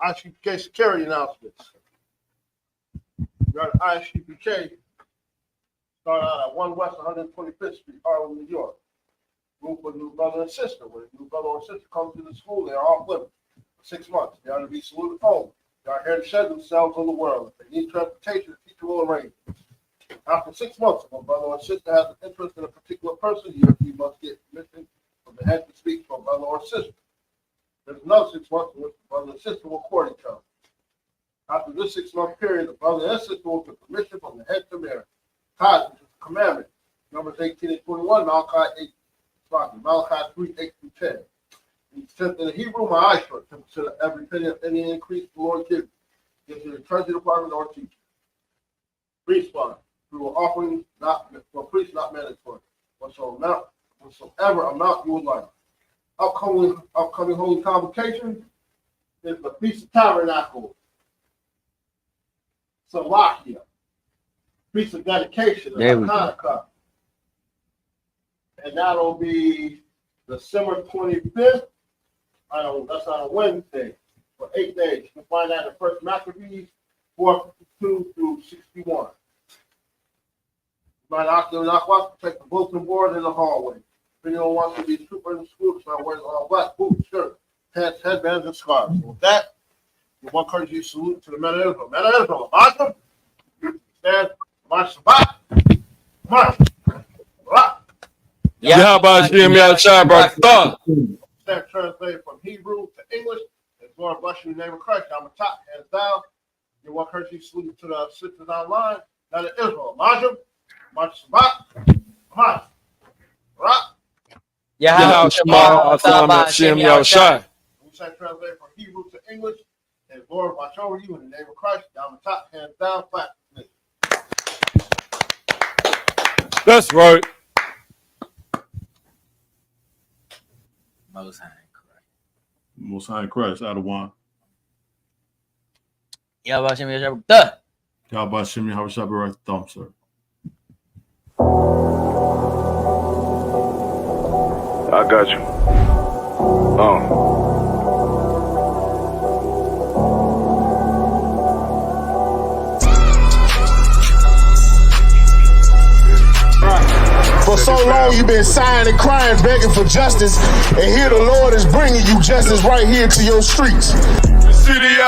I.S.U.P.K security announcements. We got I.S.U.P.K started out at 1 West 125th Street, Harlem, New York. Group of new brother and sister. When a new brother or sister comes to the school, they are off limits for 6 months. They are to be saluted home. They are here to shed themselves on the world. If they need transportation, the teacher will arrange. After 6 months, if a brother or sister has an interest in a particular person, he or she must get permission from the head to speak to a brother or sister. There's another 6 months in which the brother and sister will court each other. After this 6 month period, the brother and sister will get permission from the head to marry. Tithes, which is a commandment. Numbers 18 and 21, Malachi 3, 8 through 10. He said in the Hebrew, ma'asher, to consider every penny of any increase the Lord gives you. Gives you the treasury department or teacher. Priest fund, through an offering not for priests, not mandatory. Whatsoever amount you would like. Upcoming holy convocation is the Feast of Tabernacles. Salakia. Feast of dedication. Hanukkah. And that'll be December 25th. That's on a Wednesday for 8 days. You can find that in First Maccabees 4:52 through 61. You might not take the bulletin board in the hallway. If anyone wants to be super in the school, start wearing black boots, shirts, hats, headbands, and scarves. So with that, we want to encourage you to salute to the men of Israel. Men of Israel, Abasa, stand, march, Shabbat, march, rock. Stand translated from Hebrew to English. And Lord bless you in the name of Christ. I'm a top, hands down. You want to encourage you to salute to the sisters online. Men of Israel, Abasa, march, Shabbat, march, rock. Yahweh Shema Atama Shem Yahushai. We say translate from Hebrew to English. And Lord, watch over you in the name of Christ. Down the top, hands down, clap. That's right. Most High in Christ. Most High in Christ, out of one. Yahweh Shem Yahushai. Yahweh Shem Yahushai, right thumb, sir. I got you. For so long you've been sighing and crying, begging for justice, and here the Lord is bringing you justice right here to your streets. City